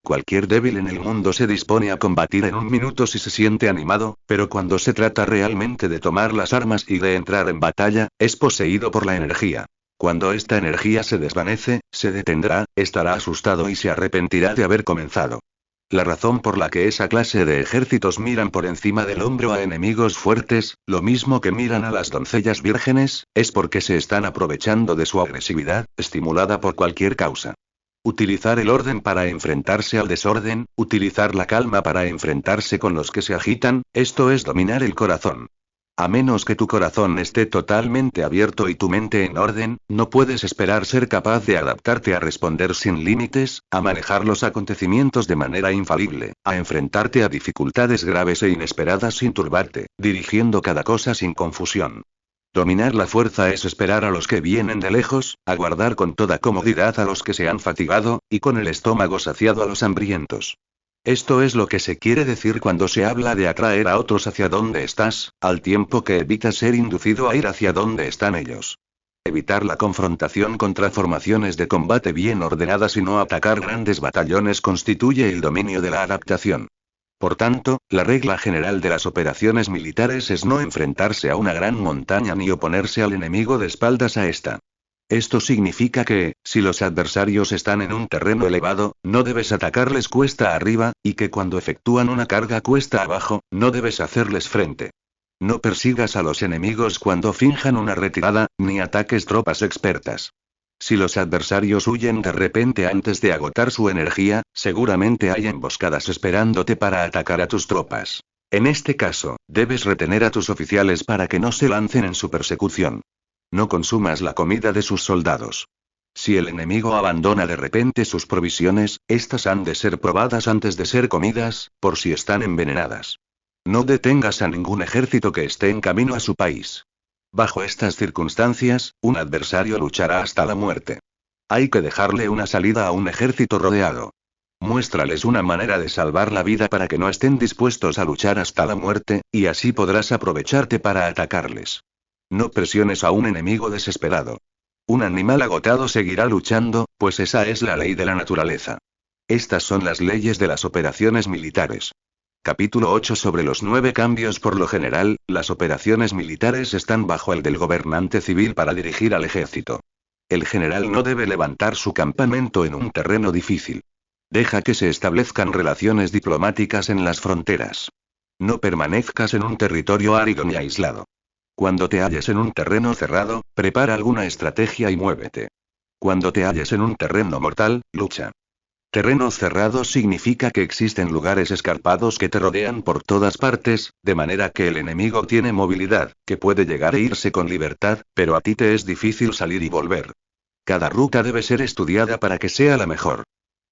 Cualquier débil en el mundo se dispone a combatir en un minuto si se siente animado, pero cuando se trata realmente de tomar las armas y de entrar en batalla, es poseído por la energía. Cuando esta energía se desvanece, se detendrá, estará asustado y se arrepentirá de haber comenzado. La razón por la que esa clase de ejércitos miran por encima del hombro a enemigos fuertes, lo mismo que miran a las doncellas vírgenes, es porque se están aprovechando de su agresividad, estimulada por cualquier causa. Utilizar el orden para enfrentarse al desorden, utilizar la calma para enfrentarse con los que se agitan, esto es dominar el corazón. A menos que tu corazón esté totalmente abierto y tu mente en orden, no puedes esperar ser capaz de adaptarte a responder sin límites, a manejar los acontecimientos de manera infalible, a enfrentarte a dificultades graves e inesperadas sin turbarte, dirigiendo cada cosa sin confusión. Dominar la fuerza es esperar a los que vienen de lejos, aguardar con toda comodidad a los que se han fatigado, y con el estómago saciado a los hambrientos. Esto es lo que se quiere decir cuando se habla de atraer a otros hacia donde estás, al tiempo que evitas ser inducido a ir hacia donde están ellos. Evitar la confrontación contra formaciones de combate bien ordenadas y no atacar grandes batallones constituye el dominio de la adaptación. Por tanto, la regla general de las operaciones militares es no enfrentarse a una gran montaña ni oponerse al enemigo de espaldas a esta. Esto significa que, si los adversarios están en un terreno elevado, no debes atacarles cuesta arriba, y que cuando efectúan una carga cuesta abajo, no debes hacerles frente. No persigas a los enemigos cuando finjan una retirada, ni ataques tropas expertas. Si los adversarios huyen de repente antes de agotar su energía, seguramente hay emboscadas esperándote para atacar a tus tropas. En este caso, debes retener a tus oficiales para que no se lancen en su persecución. No consumas la comida de sus soldados. Si el enemigo abandona de repente sus provisiones, estas han de ser probadas antes de ser comidas, por si están envenenadas. No detengas a ningún ejército que esté en camino a su país. Bajo estas circunstancias, un adversario luchará hasta la muerte. Hay que dejarle una salida a un ejército rodeado. Muéstrales una manera de salvar la vida para que no estén dispuestos a luchar hasta la muerte, y así podrás aprovecharte para atacarles. No presiones a un enemigo desesperado. Un animal agotado seguirá luchando, pues esa es la ley de la naturaleza. Estas son las leyes de las operaciones militares. Capítulo 8 sobre los 9 cambios. Por lo general, las operaciones militares están bajo el del gobernante civil para dirigir al ejército. El general no debe levantar su campamento en un terreno difícil. Deja que se establezcan relaciones diplomáticas en las fronteras. No permanezcas en un territorio árido ni aislado. Cuando te halles en un terreno cerrado, prepara alguna estrategia y muévete. Cuando te halles en un terreno mortal, lucha. Terreno cerrado significa que existen lugares escarpados que te rodean por todas partes, de manera que el enemigo tiene movilidad, que puede llegar e irse con libertad, pero a ti te es difícil salir y volver. Cada ruta debe ser estudiada para que sea la mejor.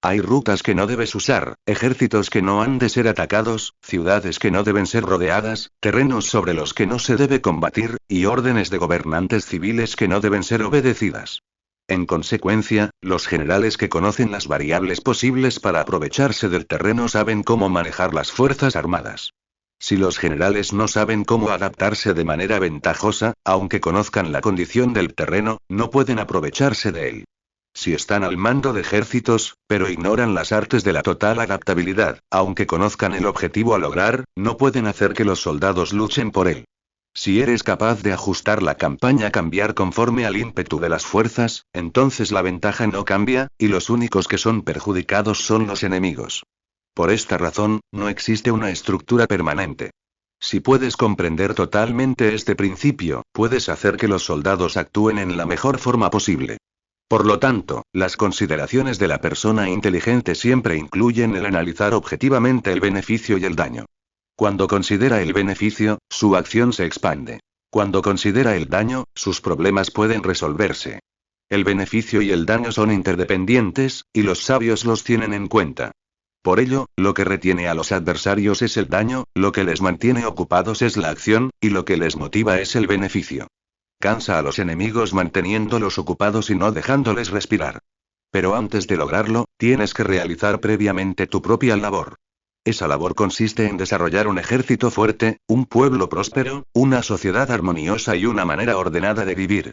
Hay rutas que no debes usar, ejércitos que no han de ser atacados, ciudades que no deben ser rodeadas, terrenos sobre los que no se debe combatir, y órdenes de gobernantes civiles que no deben ser obedecidas. En consecuencia, los generales que conocen las variables posibles para aprovecharse del terreno saben cómo manejar las fuerzas armadas. Si los generales no saben cómo adaptarse de manera ventajosa, aunque conozcan la condición del terreno, no pueden aprovecharse de él. Si están al mando de ejércitos, pero ignoran las artes de la total adaptabilidad, aunque conozcan el objetivo a lograr, no pueden hacer que los soldados luchen por él. Si eres capaz de ajustar la campaña a cambiar conforme al ímpetu de las fuerzas, entonces la ventaja no cambia, y los únicos que son perjudicados son los enemigos. Por esta razón, no existe una estructura permanente. Si puedes comprender totalmente este principio, puedes hacer que los soldados actúen en la mejor forma posible. Por lo tanto, las consideraciones de la persona inteligente siempre incluyen el analizar objetivamente el beneficio y el daño. Cuando considera el beneficio, su acción se expande. Cuando considera el daño, sus problemas pueden resolverse. El beneficio y el daño son interdependientes, y los sabios los tienen en cuenta. Por ello, lo que retiene a los adversarios es el daño, lo que les mantiene ocupados es la acción, y lo que les motiva es el beneficio. Cansa a los enemigos manteniéndolos ocupados y no dejándoles respirar. Pero antes de lograrlo, tienes que realizar previamente tu propia labor. Esa labor consiste en desarrollar un ejército fuerte, un pueblo próspero, una sociedad armoniosa y una manera ordenada de vivir.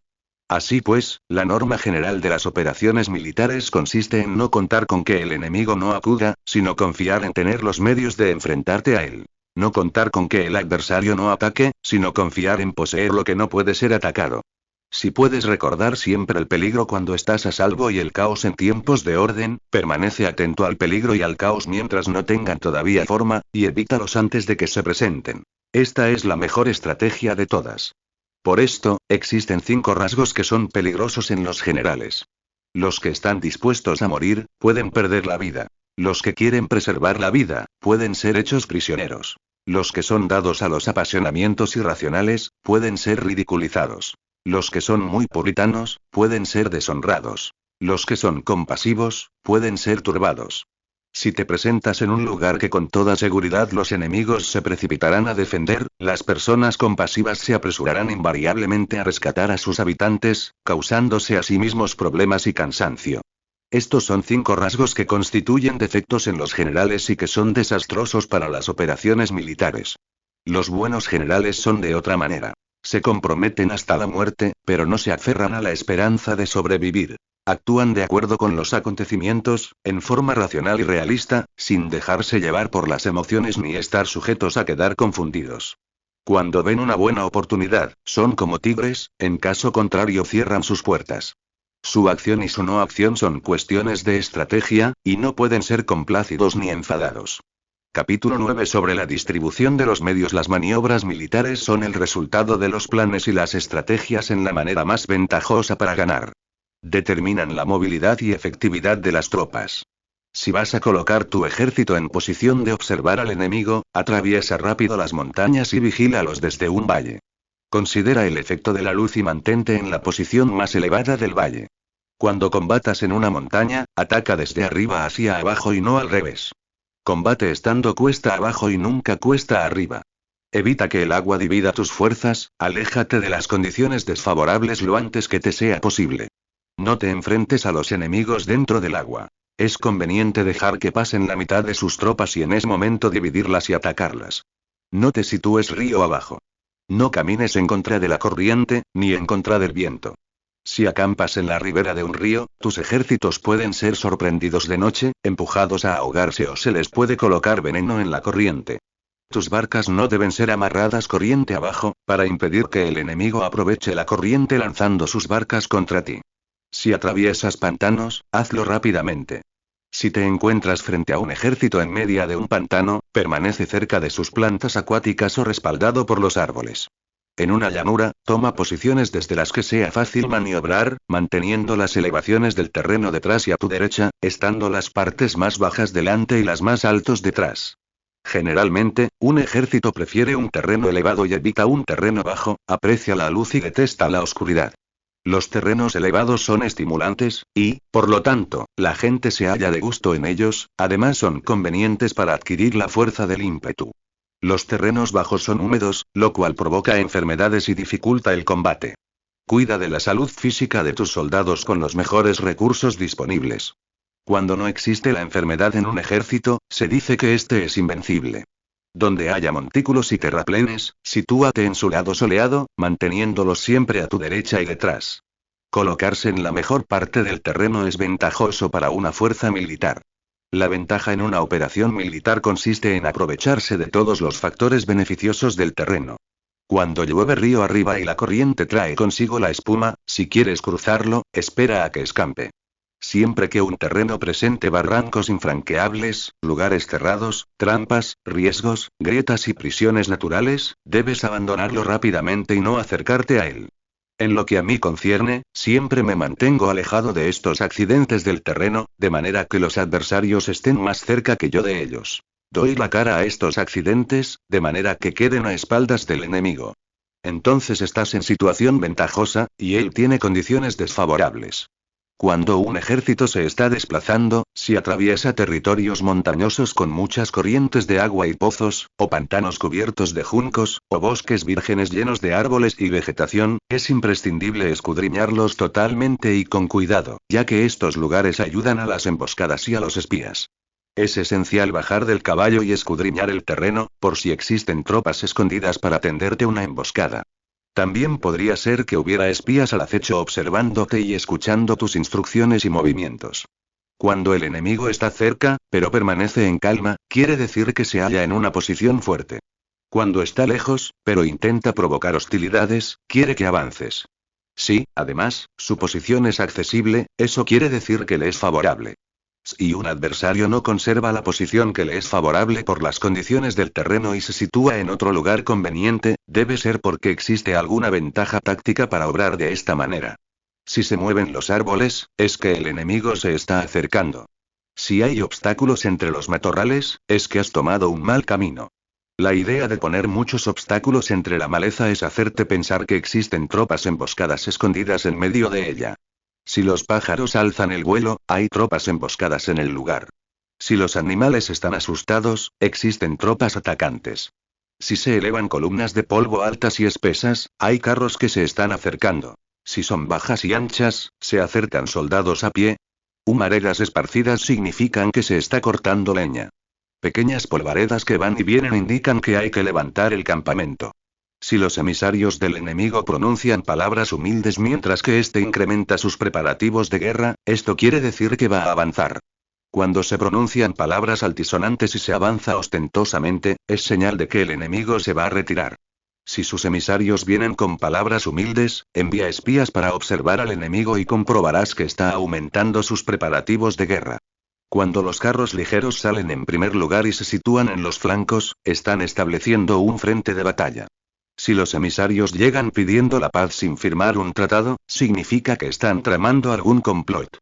Así pues, la norma general de las operaciones militares consiste en no contar con que el enemigo no acuda, sino confiar en tener los medios de enfrentarte a él. No contar con que el adversario no ataque, sino confiar en poseer lo que no puede ser atacado. Si puedes recordar siempre el peligro cuando estás a salvo y el caos en tiempos de orden, permanece atento al peligro y al caos mientras no tengan todavía forma, y evítalos antes de que se presenten. Esta es la mejor estrategia de todas. Por esto, existen 5 rasgos que son peligrosos en los generales. Los que están dispuestos a morir, pueden perder la vida. Los que quieren preservar la vida, pueden ser hechos prisioneros. Los que son dados a los apasionamientos irracionales, pueden ser ridiculizados. Los que son muy puritanos, pueden ser deshonrados. Los que son compasivos, pueden ser turbados. Si te presentas en un lugar que con toda seguridad los enemigos se precipitarán a defender, las personas compasivas se apresurarán invariablemente a rescatar a sus habitantes, causándose a sí mismos problemas y cansancio. Estos son 5 rasgos que constituyen defectos en los generales y que son desastrosos para las operaciones militares. Los buenos generales son de otra manera. Se comprometen hasta la muerte, pero no se aferran a la esperanza de sobrevivir. Actúan de acuerdo con los acontecimientos, en forma racional y realista, sin dejarse llevar por las emociones ni estar sujetos a quedar confundidos. Cuando ven una buena oportunidad, son como tigres, en caso contrario cierran sus puertas. Su acción y su no acción son cuestiones de estrategia, y no pueden ser complácidos ni enfadados. Capítulo 9 sobre la distribución de los medios. Las maniobras militares son el resultado de los planes y las estrategias en la manera más ventajosa para ganar. Determinan la movilidad y efectividad de las tropas. Si vas a colocar tu ejército en posición de observar al enemigo, atraviesa rápido las montañas y vigílalos desde un valle. Considera el efecto de la luz y mantente en la posición más elevada del valle. Cuando combatas en una montaña, ataca desde arriba hacia abajo y no al revés. Combate estando cuesta abajo y nunca cuesta arriba. Evita que el agua divida tus fuerzas, aléjate de las condiciones desfavorables lo antes que te sea posible. No te enfrentes a los enemigos dentro del agua. Es conveniente dejar que pasen la mitad de sus tropas y en ese momento dividirlas y atacarlas. No te sitúes río abajo. No camines en contra de la corriente, ni en contra del viento. Si acampas en la ribera de un río, tus ejércitos pueden ser sorprendidos de noche, empujados a ahogarse o se les puede colocar veneno en la corriente. Tus barcas no deben ser amarradas corriente abajo, para impedir que el enemigo aproveche la corriente lanzando sus barcas contra ti. Si atraviesas pantanos, hazlo rápidamente. Si te encuentras frente a un ejército en medio de un pantano, permanece cerca de sus plantas acuáticas o respaldado por los árboles. En una llanura, toma posiciones desde las que sea fácil maniobrar, manteniendo las elevaciones del terreno detrás y a tu derecha, estando las partes más bajas delante y las más altos detrás. Generalmente, un ejército prefiere un terreno elevado y evita un terreno bajo, aprecia la luz y detesta la oscuridad. Los terrenos elevados son estimulantes, y, por lo tanto, la gente se halla de gusto en ellos, además son convenientes para adquirir la fuerza del ímpetu. Los terrenos bajos son húmedos, lo cual provoca enfermedades y dificulta el combate. Cuida de la salud física de tus soldados con los mejores recursos disponibles. Cuando no existe la enfermedad en un ejército, se dice que este es invencible. Donde haya montículos y terraplenes, sitúate en su lado soleado, manteniéndolos siempre a tu derecha y detrás. Colocarse en la mejor parte del terreno es ventajoso para una fuerza militar. La ventaja en una operación militar consiste en aprovecharse de todos los factores beneficiosos del terreno. Cuando llueve río arriba y la corriente trae consigo la espuma, si quieres cruzarlo, espera a que escampe. Siempre que un terreno presente barrancos infranqueables, lugares cerrados, trampas, riesgos, grietas y prisiones naturales, debes abandonarlo rápidamente y no acercarte a él. En lo que a mí concierne, siempre me mantengo alejado de estos accidentes del terreno, de manera que los adversarios estén más cerca que yo de ellos. Doy la cara a estos accidentes, de manera que queden a espaldas del enemigo. Entonces estás en situación ventajosa, y él tiene condiciones desfavorables. Cuando un ejército se está desplazando, si atraviesa territorios montañosos con muchas corrientes de agua y pozos, o pantanos cubiertos de juncos, o bosques vírgenes llenos de árboles y vegetación, es imprescindible escudriñarlos totalmente y con cuidado, ya que estos lugares ayudan a las emboscadas y a los espías. Es esencial bajar del caballo y escudriñar el terreno, por si existen tropas escondidas para tenderte una emboscada. También podría ser que hubiera espías al acecho observándote y escuchando tus instrucciones y movimientos. Cuando el enemigo está cerca, pero permanece en calma, quiere decir que se halla en una posición fuerte. Cuando está lejos, pero intenta provocar hostilidades, quiere que avances. Si, además, su posición es accesible, eso quiere decir que le es favorable. Si un adversario no conserva la posición que le es favorable por las condiciones del terreno y se sitúa en otro lugar conveniente, debe ser porque existe alguna ventaja táctica para obrar de esta manera. Si se mueven los árboles, es que el enemigo se está acercando. Si hay obstáculos entre los matorrales, es que has tomado un mal camino. La idea de poner muchos obstáculos entre la maleza es hacerte pensar que existen tropas emboscadas escondidas en medio de ella. Si los pájaros alzan el vuelo, hay tropas emboscadas en el lugar. Si los animales están asustados, existen tropas atacantes. Si se elevan columnas de polvo altas y espesas, hay carros que se están acercando. Si son bajas y anchas, se acercan soldados a pie. Humaredas esparcidas significan que se está cortando leña. Pequeñas polvaredas que van y vienen indican que hay que levantar el campamento. Si los emisarios del enemigo pronuncian palabras humildes mientras que éste incrementa sus preparativos de guerra, esto quiere decir que va a avanzar. Cuando se pronuncian palabras altisonantes y se avanza ostentosamente, es señal de que el enemigo se va a retirar. Si sus emisarios vienen con palabras humildes, envía espías para observar al enemigo y comprobarás que está aumentando sus preparativos de guerra. Cuando los carros ligeros salen en primer lugar y se sitúan en los flancos, están estableciendo un frente de batalla. Si los emisarios llegan pidiendo la paz sin firmar un tratado, significa que están tramando algún complot.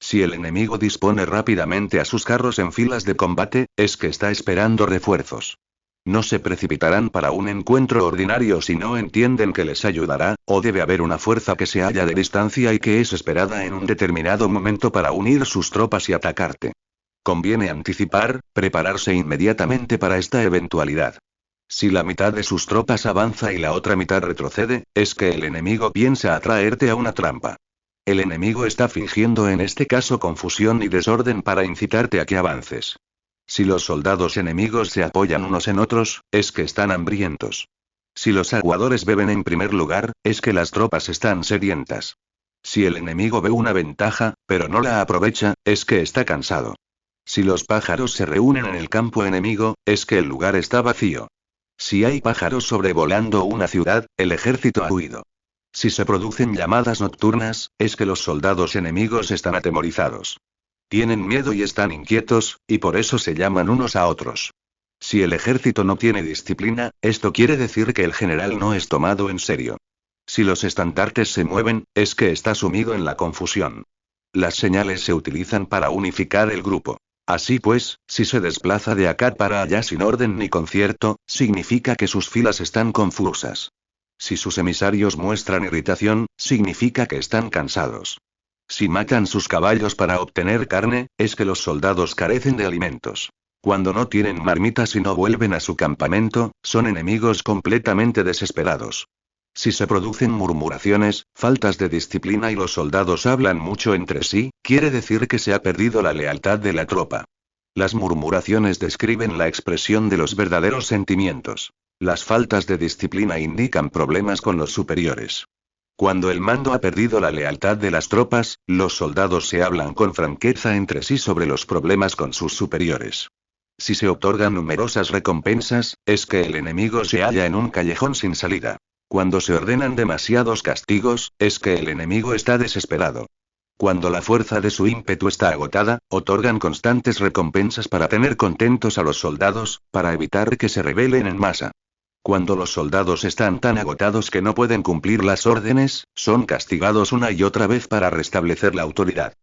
Si el enemigo dispone rápidamente a sus carros en filas de combate, es que está esperando refuerzos. No se precipitarán para un encuentro ordinario si no entienden que les ayudará, o debe haber una fuerza que se halla de distancia y que es esperada en un determinado momento para unir sus tropas y atacarte. Conviene anticipar, prepararse inmediatamente para esta eventualidad. Si la mitad de sus tropas avanza y la otra mitad retrocede, es que el enemigo piensa atraerte a una trampa. El enemigo está fingiendo en este caso confusión y desorden para incitarte a que avances. Si los soldados enemigos se apoyan unos en otros, es que están hambrientos. Si los aguadores beben en primer lugar, es que las tropas están sedientas. Si el enemigo ve una ventaja, pero no la aprovecha, es que está cansado. Si los pájaros se reúnen en el campo enemigo, es que el lugar está vacío. Si hay pájaros sobrevolando una ciudad, el ejército ha huido. Si se producen llamadas nocturnas, es que los soldados enemigos están atemorizados. Tienen miedo y están inquietos, y por eso se llaman unos a otros. Si el ejército no tiene disciplina, esto quiere decir que el general no es tomado en serio. Si los estandartes se mueven, es que está sumido en la confusión. Las señales se utilizan para unificar el grupo. Así pues, si se desplaza de acá para allá sin orden ni concierto, significa que sus filas están confusas. Si sus emisarios muestran irritación, significa que están cansados. Si matan sus caballos para obtener carne, es que los soldados carecen de alimentos. Cuando no tienen marmitas y no vuelven a su campamento, son enemigos completamente desesperados. Si se producen murmuraciones, faltas de disciplina y los soldados hablan mucho entre sí, quiere decir que se ha perdido la lealtad de la tropa. Las murmuraciones describen la expresión de los verdaderos sentimientos. Las faltas de disciplina indican problemas con los superiores. Cuando el mando ha perdido la lealtad de las tropas, los soldados se hablan con franqueza entre sí sobre los problemas con sus superiores. Si se otorgan numerosas recompensas, es que el enemigo se halla en un callejón sin salida. Cuando se ordenan demasiados castigos, es que el enemigo está desesperado. Cuando la fuerza de su ímpetu está agotada, otorgan constantes recompensas para tener contentos a los soldados, para evitar que se rebelen en masa. Cuando los soldados están tan agotados que no pueden cumplir las órdenes, son castigados una y otra vez para restablecer la autoridad.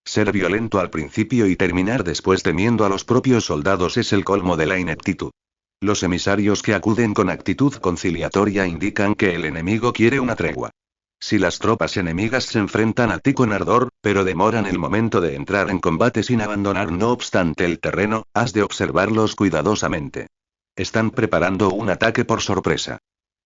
Ser violento al principio y terminar después temiendo a los propios soldados es el colmo de la ineptitud. Los emisarios que acuden con actitud conciliatoria indican que el enemigo quiere una tregua. Si las tropas enemigas se enfrentan a ti con ardor, pero demoran el momento de entrar en combate sin abandonar no obstante el terreno, has de observarlos cuidadosamente. Están preparando un ataque por sorpresa.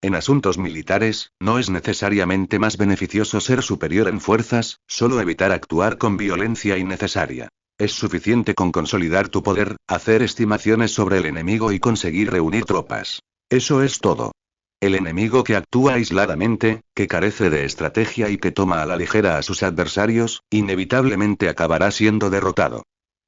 En asuntos militares, no es necesariamente más beneficioso ser superior en fuerzas, solo evitar actuar con violencia innecesaria. Es suficiente con consolidar tu poder, hacer estimaciones sobre el enemigo y conseguir reunir tropas. Eso es todo. El enemigo que actúa aisladamente, que carece de estrategia y que toma a la ligera a sus adversarios, inevitablemente acabará siendo derrotado.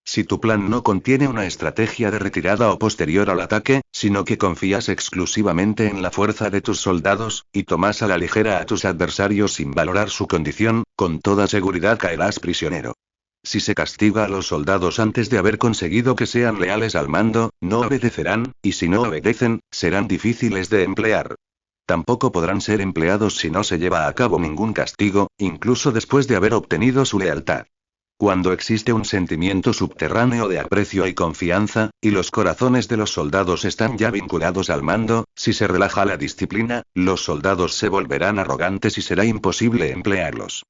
Si tu plan no contiene una estrategia de retirada o posterior al ataque, sino que confías exclusivamente en la fuerza de tus soldados, y tomas a la ligera a tus adversarios sin valorar su condición, con toda seguridad caerás prisionero. Si se castiga a los soldados antes de haber conseguido que sean leales al mando, no obedecerán, y si no obedecen, serán difíciles de emplear. Tampoco podrán ser empleados si no se lleva a cabo ningún castigo, incluso después de haber obtenido su lealtad. Cuando existe un sentimiento subterráneo de aprecio y confianza, y los corazones de los soldados están ya vinculados al mando, si se relaja la disciplina, los soldados se volverán arrogantes y será imposible emplearlos.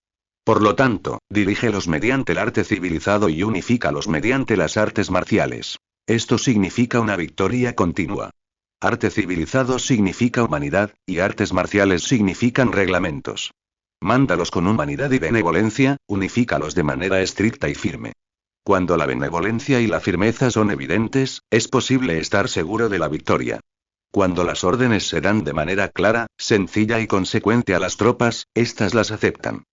Por lo tanto, dirígelos mediante el arte civilizado y unifícalos mediante las artes marciales. Esto significa una victoria continua. Arte civilizado significa humanidad, y artes marciales significan reglamentos. Mándalos con humanidad y benevolencia, unifícalos de manera estricta y firme. Cuando la benevolencia y la firmeza son evidentes, es posible estar seguro de la victoria. Cuando las órdenes se dan de manera clara, sencilla y consecuente a las tropas, éstas las aceptan.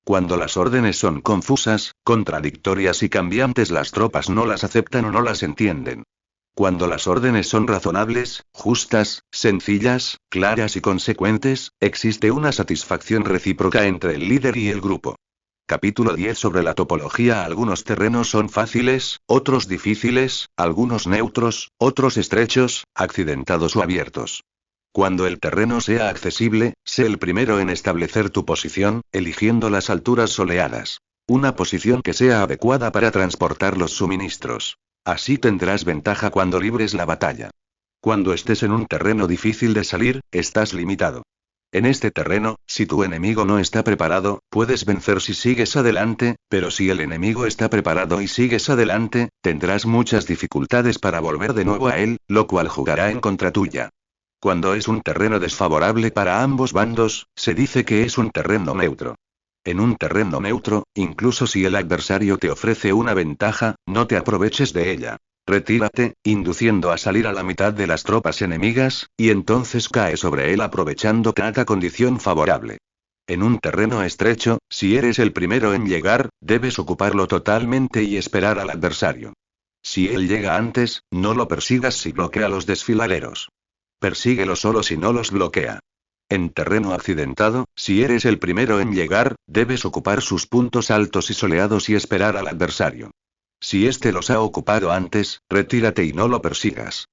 Cuando las órdenes son confusas, contradictorias y cambiantes, las tropas no las aceptan o no las entienden. Cuando las órdenes son razonables, justas, sencillas, claras y consecuentes, existe una satisfacción recíproca entre el líder y el grupo. Capítulo 10 sobre la topología. Algunos terrenos son fáciles, otros difíciles, algunos neutros, otros estrechos, accidentados o abiertos. Cuando el terreno sea accesible, sé el primero en establecer tu posición, eligiendo las alturas soleadas. Una posición que sea adecuada para transportar los suministros. Así tendrás ventaja cuando libres la batalla. Cuando estés en un terreno difícil de salir, estás limitado. En este terreno, si tu enemigo no está preparado, puedes vencer si sigues adelante, pero si el enemigo está preparado y sigues adelante, tendrás muchas dificultades para volver de nuevo a él, lo cual jugará en contra tuya. Cuando es un terreno desfavorable para ambos bandos, se dice que es un terreno neutro. En un terreno neutro, incluso si el adversario te ofrece una ventaja, no te aproveches de ella. Retírate, induciendo a salir a la mitad de las tropas enemigas, y entonces cae sobre él aprovechando cada condición favorable. En un terreno estrecho, si eres el primero en llegar, debes ocuparlo totalmente y esperar al adversario. Si él llega antes, no lo persigas si bloquea los desfiladeros. Persíguelo solo si no los bloquea. En terreno accidentado, si eres el primero en llegar, debes ocupar sus puntos altos y soleados y esperar al adversario. Si éste los ha ocupado antes, retírate y no lo persigas.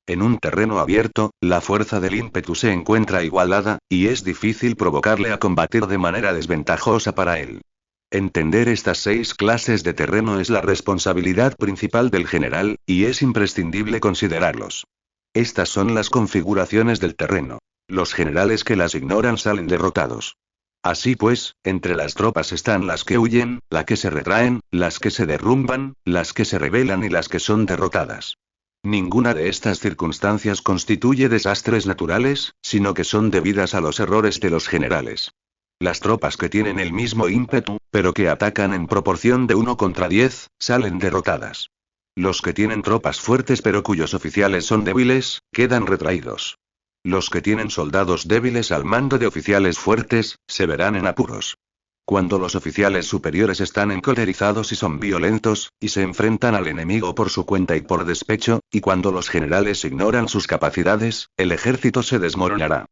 En un terreno abierto, la fuerza del ímpetu se encuentra igualada, y es difícil provocarle a combatir de manera desventajosa para él. Entender estas 6 clases de terreno es la responsabilidad principal del general, y es imprescindible considerarlos. Estas son las configuraciones del terreno. Los generales que las ignoran salen derrotados. Así pues, entre las tropas están las que huyen, las que se retraen, las que se derrumban, las que se rebelan y las que son derrotadas. Ninguna de estas circunstancias constituye desastres naturales, sino que son debidas a los errores de los generales. Las tropas que tienen el mismo ímpetu, pero que atacan en proporción de 1 contra 10, salen derrotadas. Los que tienen tropas fuertes pero cuyos oficiales son débiles, quedan retraídos. Los que tienen soldados débiles al mando de oficiales fuertes, se verán en apuros. Cuando los oficiales superiores están encolerizados y son violentos, y se enfrentan al enemigo por su cuenta y por despecho, y cuando los generales ignoran sus capacidades, el ejército se desmoronará.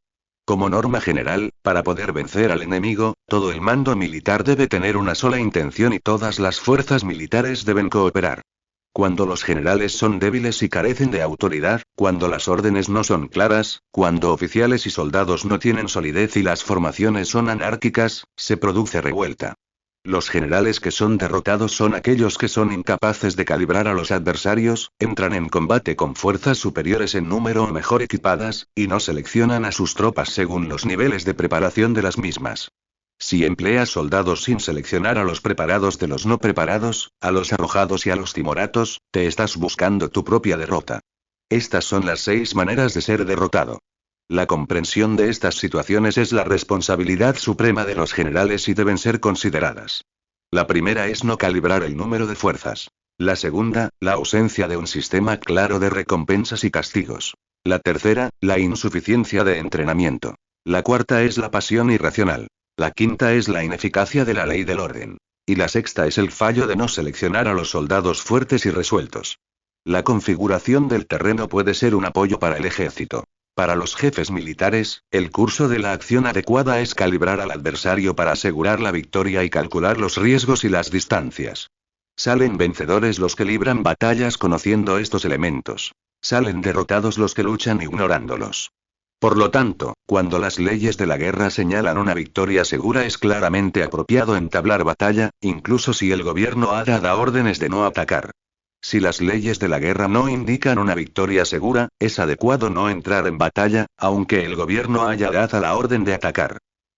Como norma general, para poder vencer al enemigo, todo el mando militar debe tener una sola intención y todas las fuerzas militares deben cooperar. Cuando los generales son débiles y carecen de autoridad, cuando las órdenes no son claras, cuando oficiales y soldados no tienen solidez y las formaciones son anárquicas, se produce revuelta. Los generales que son derrotados son aquellos que son incapaces de calibrar a los adversarios, entran en combate con fuerzas superiores en número o mejor equipadas, y no seleccionan a sus tropas según los niveles de preparación de las mismas. Si empleas soldados sin seleccionar a los preparados de los no preparados, a los arrojados y a los timoratos, te estás buscando tu propia derrota. Estas son las 6 maneras de ser derrotado. La comprensión de estas situaciones es la responsabilidad suprema de los generales y deben ser consideradas. La primera es no calibrar el número de fuerzas. La segunda, la ausencia de un sistema claro de recompensas y castigos. La tercera, la insuficiencia de entrenamiento. La cuarta es la pasión irracional. La quinta es la ineficacia de la ley del orden. Y la sexta es el fallo de no seleccionar a los soldados fuertes y resueltos. La configuración del terreno puede ser un apoyo para el ejército. Para los jefes militares, el curso de la acción adecuada es calibrar al adversario para asegurar la victoria y calcular los riesgos y las distancias. Salen vencedores los que libran batallas conociendo estos elementos. Salen derrotados los que luchan ignorándolos. Por lo tanto, cuando las leyes de la guerra señalan una victoria segura es claramente apropiado entablar batalla, incluso si el gobierno ha dado órdenes de no atacar. Si las leyes de la guerra no indican una victoria segura, es adecuado no entrar en batalla, aunque el gobierno haya dado la orden de atacar.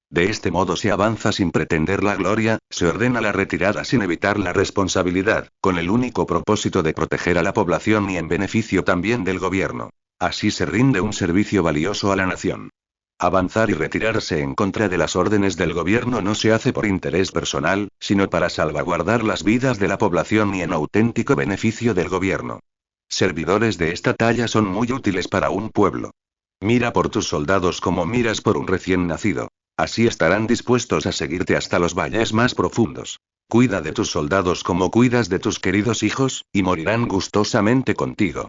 De este modo se avanza sin pretender la gloria, se ordena la retirada sin evitar la responsabilidad, con el único propósito de proteger a la población y en beneficio también del gobierno. Así se rinde un servicio valioso a la nación. Avanzar y retirarse en contra de las órdenes del gobierno no se hace por interés personal, sino para salvaguardar las vidas de la población y en auténtico beneficio del gobierno. Servidores de esta talla son muy útiles para un pueblo. Mira por tus soldados como miras por un recién nacido. Así estarán dispuestos a seguirte hasta los valles más profundos. Cuida de tus soldados como cuidas de tus queridos hijos, y morirán gustosamente contigo.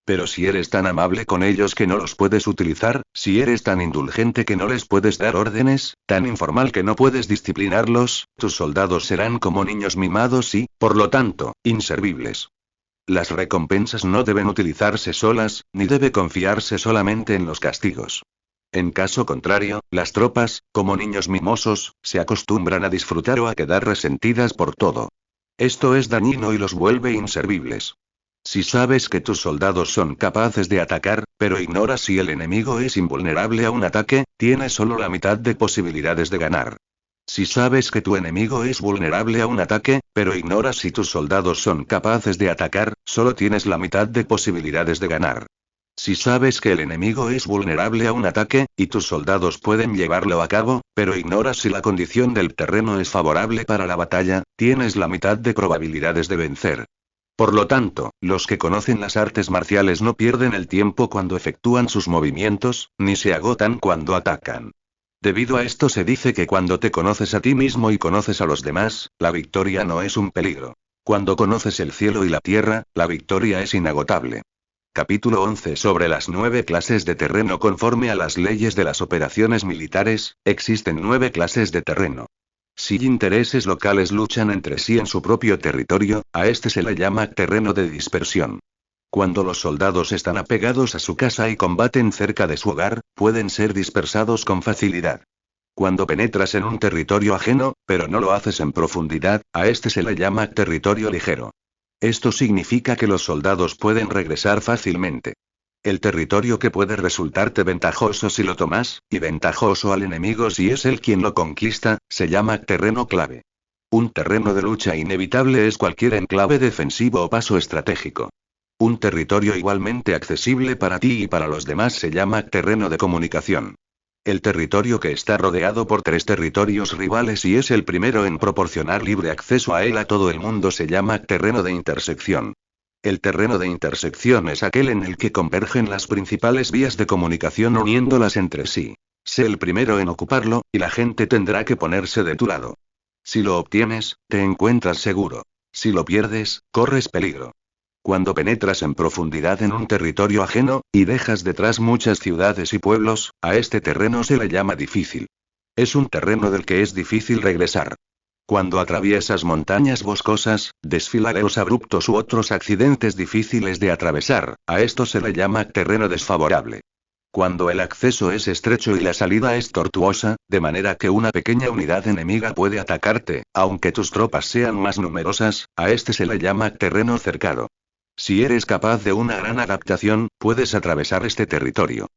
Pero si eres tan amable con ellos que no los puedes utilizar, si eres tan indulgente que no les puedes dar órdenes, tan informal que no puedes disciplinarlos, tus soldados serán como niños mimados y, por lo tanto, inservibles. Las recompensas no deben utilizarse solas, ni debe confiarse solamente en los castigos. En caso contrario, las tropas, como niños mimosos, se acostumbran a disfrutar o a quedar resentidas por todo. Esto es dañino y los vuelve inservibles. Si sabes que tus soldados son capaces de atacar, pero ignoras si el enemigo es invulnerable a un ataque, tienes solo la mitad de posibilidades de ganar. Si sabes que tu enemigo es vulnerable a un ataque, pero ignoras si tus soldados son capaces de atacar, solo tienes la mitad de posibilidades de ganar. Si sabes que el enemigo es vulnerable a un ataque, y tus soldados pueden llevarlo a cabo, pero ignoras si la condición del terreno es favorable para la batalla, tienes la mitad de probabilidades de vencer. Por lo tanto, los que conocen las artes marciales no pierden el tiempo cuando efectúan sus movimientos, ni se agotan cuando atacan. Debido a esto se dice que cuando te conoces a ti mismo y conoces a los demás, la victoria no es un peligro. Cuando conoces el cielo y la tierra, la victoria es inagotable. Capítulo 11 sobre las 9 clases de terreno. Conforme a las leyes de las operaciones militares, existen 9 clases de terreno. Si intereses locales luchan entre sí en su propio territorio, a este se le llama terreno de dispersión. Cuando los soldados están apegados a su casa y combaten cerca de su hogar, pueden ser dispersados con facilidad. Cuando penetras en un territorio ajeno, pero no lo haces en profundidad, a este se le llama territorio ligero. Esto significa que los soldados pueden regresar fácilmente. El territorio que puede resultarte ventajoso si lo tomas, y ventajoso al enemigo si es él quien lo conquista, se llama terreno clave. Un terreno de lucha inevitable es cualquier enclave defensivo o paso estratégico. Un territorio igualmente accesible para ti y para los demás se llama terreno de comunicación. El territorio que está rodeado por 3 territorios rivales y es el primero en proporcionar libre acceso a él a todo el mundo se llama terreno de intersección. El terreno de intersección es aquel en el que convergen las principales vías de comunicación uniéndolas entre sí. Sé el primero en ocuparlo, y la gente tendrá que ponerse de tu lado. Si lo obtienes, te encuentras seguro. Si lo pierdes, corres peligro. Cuando penetras en profundidad en un territorio ajeno, y dejas detrás muchas ciudades y pueblos, a este terreno se le llama difícil. Es un terreno del que es difícil regresar. Cuando atraviesas montañas boscosas, desfiladeros abruptos u otros accidentes difíciles de atravesar, a esto se le llama terreno desfavorable. Cuando el acceso es estrecho y la salida es tortuosa, de manera que una pequeña unidad enemiga puede atacarte, aunque tus tropas sean más numerosas, a este se le llama terreno cercado. Si eres capaz de una gran adaptación, puedes atravesar este territorio.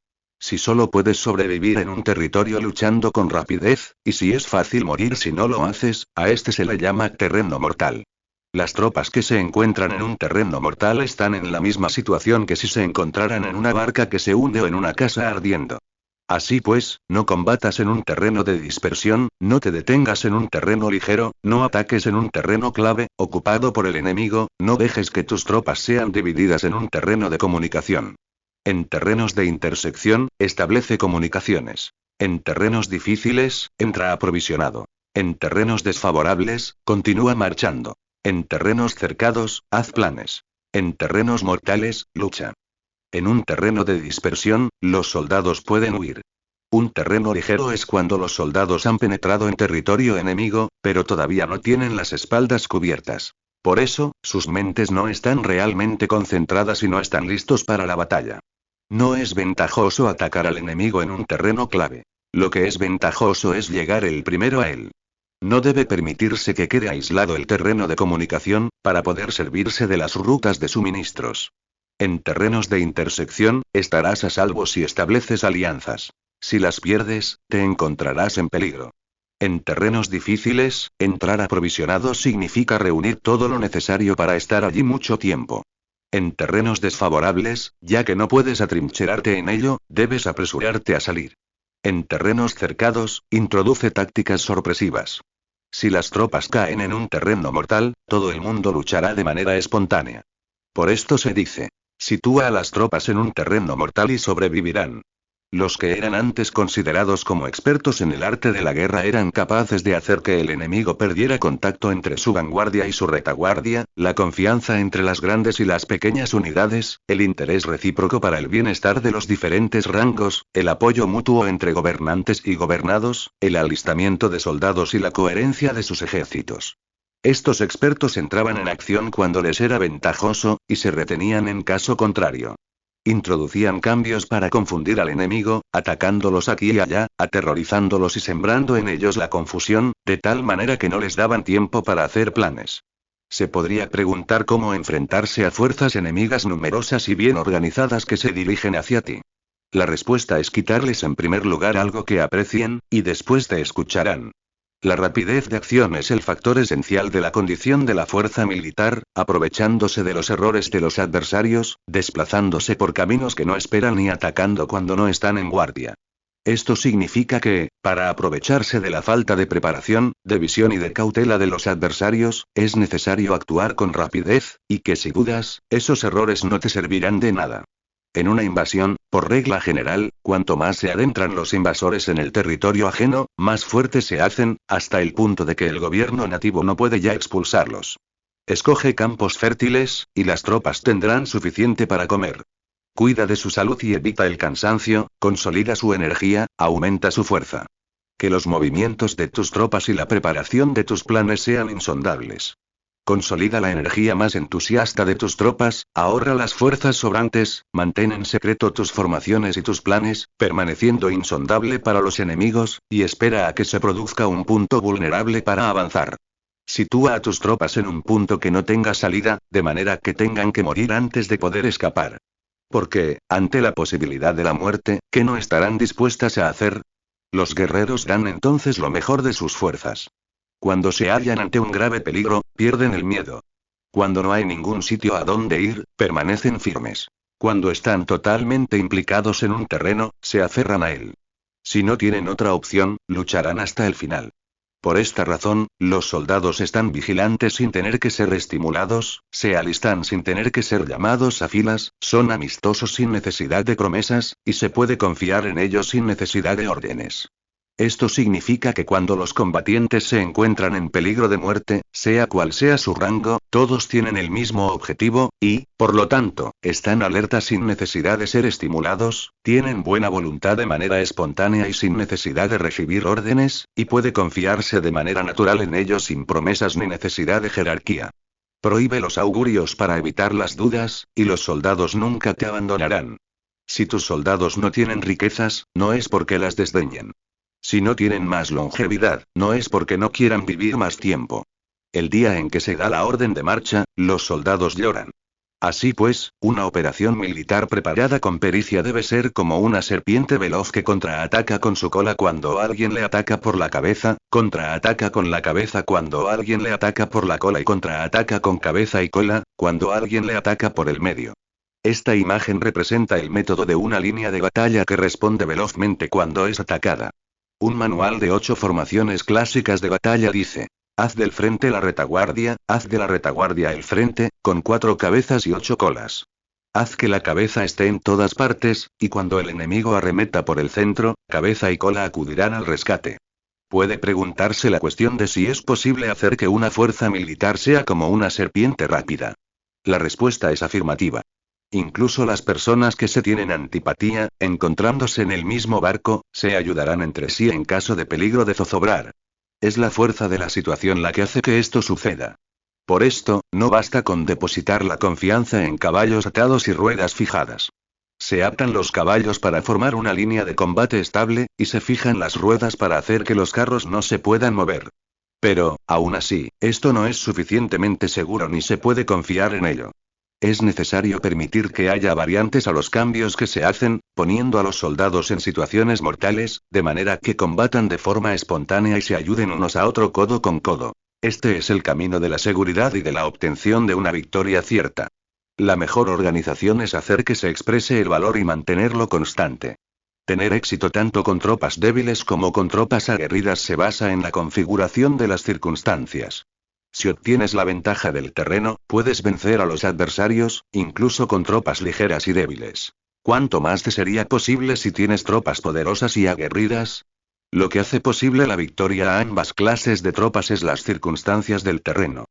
Si solo puedes sobrevivir en un territorio luchando con rapidez, y si es fácil morir si no lo haces, a este se le llama terreno mortal. Las tropas que se encuentran en un terreno mortal están en la misma situación que si se encontraran en una barca que se hunde o en una casa ardiendo. Así pues, no combatas en un terreno de dispersión, no te detengas en un terreno ligero, no ataques en un terreno clave, ocupado por el enemigo, no dejes que tus tropas sean divididas en un terreno de comunicación. En terrenos de intersección, establece comunicaciones. En terrenos difíciles, entra aprovisionado. En terrenos desfavorables, continúa marchando. En terrenos cercados, haz planes. En terrenos mortales, lucha. En un terreno de dispersión, los soldados pueden huir. Un terreno ligero es cuando los soldados han penetrado en territorio enemigo, pero todavía no tienen las espaldas cubiertas. Por eso, sus mentes no están realmente concentradas y no están listos para la batalla. No es ventajoso atacar al enemigo en un terreno clave. Lo que es ventajoso es llegar el primero a él. No debe permitirse que quede aislado el terreno de comunicación, para poder servirse de las rutas de suministros. En terrenos de intersección, estarás a salvo si estableces alianzas. Si las pierdes, te encontrarás en peligro. En terrenos difíciles, entrar aprovisionado significa reunir todo lo necesario para estar allí mucho tiempo. En terrenos desfavorables, ya que no puedes atrincherarte en ello, debes apresurarte a salir. En terrenos cercados, introduce tácticas sorpresivas. Si las tropas caen en un terreno mortal, todo el mundo luchará de manera espontánea. Por esto se dice: sitúa a las tropas en un terreno mortal y sobrevivirán. Los que eran antes considerados como expertos en el arte de la guerra eran capaces de hacer que el enemigo perdiera contacto entre su vanguardia y su retaguardia, la confianza entre las grandes y las pequeñas unidades, el interés recíproco para el bienestar de los diferentes rangos, el apoyo mutuo entre gobernantes y gobernados, el alistamiento de soldados y la coherencia de sus ejércitos. Estos expertos entraban en acción cuando les era ventajoso, y se retenían en caso contrario. Introducían cambios para confundir al enemigo, atacándolos aquí y allá, aterrorizándolos y sembrando en ellos la confusión, de tal manera que no les daban tiempo para hacer planes. Se podría preguntar cómo enfrentarse a fuerzas enemigas numerosas y bien organizadas que se dirigen hacia ti. La respuesta es quitarles en primer lugar algo que aprecien, y después te escucharán. La rapidez de acción es el factor esencial de la condición de la fuerza militar, aprovechándose de los errores de los adversarios, desplazándose por caminos que no esperan y atacando cuando no están en guardia. Esto significa que, para aprovecharse de la falta de preparación, de visión y de cautela de los adversarios, es necesario actuar con rapidez, y que si dudas, esos errores no te servirán de nada. En una invasión, por regla general, cuanto más se adentran los invasores en el territorio ajeno, más fuertes se hacen, hasta el punto de que el gobierno nativo no puede ya expulsarlos. Escoge campos fértiles, y las tropas tendrán suficiente para comer. Cuida de su salud y evita el cansancio, consolida su energía, aumenta su fuerza. Que los movimientos de tus tropas y la preparación de tus planes sean insondables. Consolida la energía más entusiasta de tus tropas, ahorra las fuerzas sobrantes, mantén en secreto tus formaciones y tus planes, permaneciendo insondable para los enemigos, y espera a que se produzca un punto vulnerable para avanzar. Sitúa a tus tropas en un punto que no tenga salida, de manera que tengan que morir antes de poder escapar. Porque, ante la posibilidad de la muerte, ¿qué no estarán dispuestas a hacer? Los guerreros dan entonces lo mejor de sus fuerzas. Cuando se hallan ante un grave peligro, pierden el miedo. Cuando no hay ningún sitio a donde ir, permanecen firmes. Cuando están totalmente implicados en un terreno, se aferran a él. Si no tienen otra opción, lucharán hasta el final. Por esta razón, los soldados están vigilantes sin tener que ser estimulados, se alistan sin tener que ser llamados a filas, son amistosos sin necesidad de promesas, y se puede confiar en ellos sin necesidad de órdenes. Esto significa que cuando los combatientes se encuentran en peligro de muerte, sea cual sea su rango, todos tienen el mismo objetivo, y, por lo tanto, están alertas sin necesidad de ser estimulados, tienen buena voluntad de manera espontánea y sin necesidad de recibir órdenes, y puede confiarse de manera natural en ellos sin promesas ni necesidad de jerarquía. Prohíbe los augurios para evitar las dudas, y los soldados nunca te abandonarán. Si tus soldados no tienen riquezas, no es porque las desdeñen. Si no tienen más longevidad, no es porque no quieran vivir más tiempo. El día en que se da la orden de marcha, los soldados lloran. Así pues, una operación militar preparada con pericia debe ser como una serpiente veloz que contraataca con su cola cuando alguien le ataca por la cabeza, contraataca con la cabeza cuando alguien le ataca por la cola y contraataca con cabeza y cola, cuando alguien le ataca por el medio. Esta imagen representa el método de una línea de batalla que responde velozmente cuando es atacada. Un manual de 8 formaciones clásicas de batalla dice: haz del frente la retaguardia, haz de la retaguardia el frente, con 4 cabezas y 8 colas. Haz que la cabeza esté en todas partes, y cuando el enemigo arremeta por el centro, cabeza y cola acudirán al rescate. Puede preguntarse la cuestión de si es posible hacer que una fuerza militar sea como una serpiente rápida. La respuesta es afirmativa. Incluso las personas que se tienen antipatía, encontrándose en el mismo barco, se ayudarán entre sí en caso de peligro de zozobrar. Es la fuerza de la situación la que hace que esto suceda. Por esto, no basta con depositar la confianza en caballos atados y ruedas fijadas. Se atan los caballos para formar una línea de combate estable, y se fijan las ruedas para hacer que los carros no se puedan mover. Pero, aún así, esto no es suficientemente seguro ni se puede confiar en ello. Es necesario permitir que haya variantes a los cambios que se hacen, poniendo a los soldados en situaciones mortales, de manera que combatan de forma espontánea y se ayuden unos a otro codo con codo. Este es el camino de la seguridad y de la obtención de una victoria cierta. La mejor organización es hacer que se exprese el valor y mantenerlo constante. Tener éxito tanto con tropas débiles como con tropas aguerridas se basa en la configuración de las circunstancias. Si obtienes la ventaja del terreno, puedes vencer a los adversarios, incluso con tropas ligeras y débiles. ¿Cuánto más te sería posible si tienes tropas poderosas y aguerridas? Lo que hace posible la victoria a ambas clases de tropas es las circunstancias del terreno.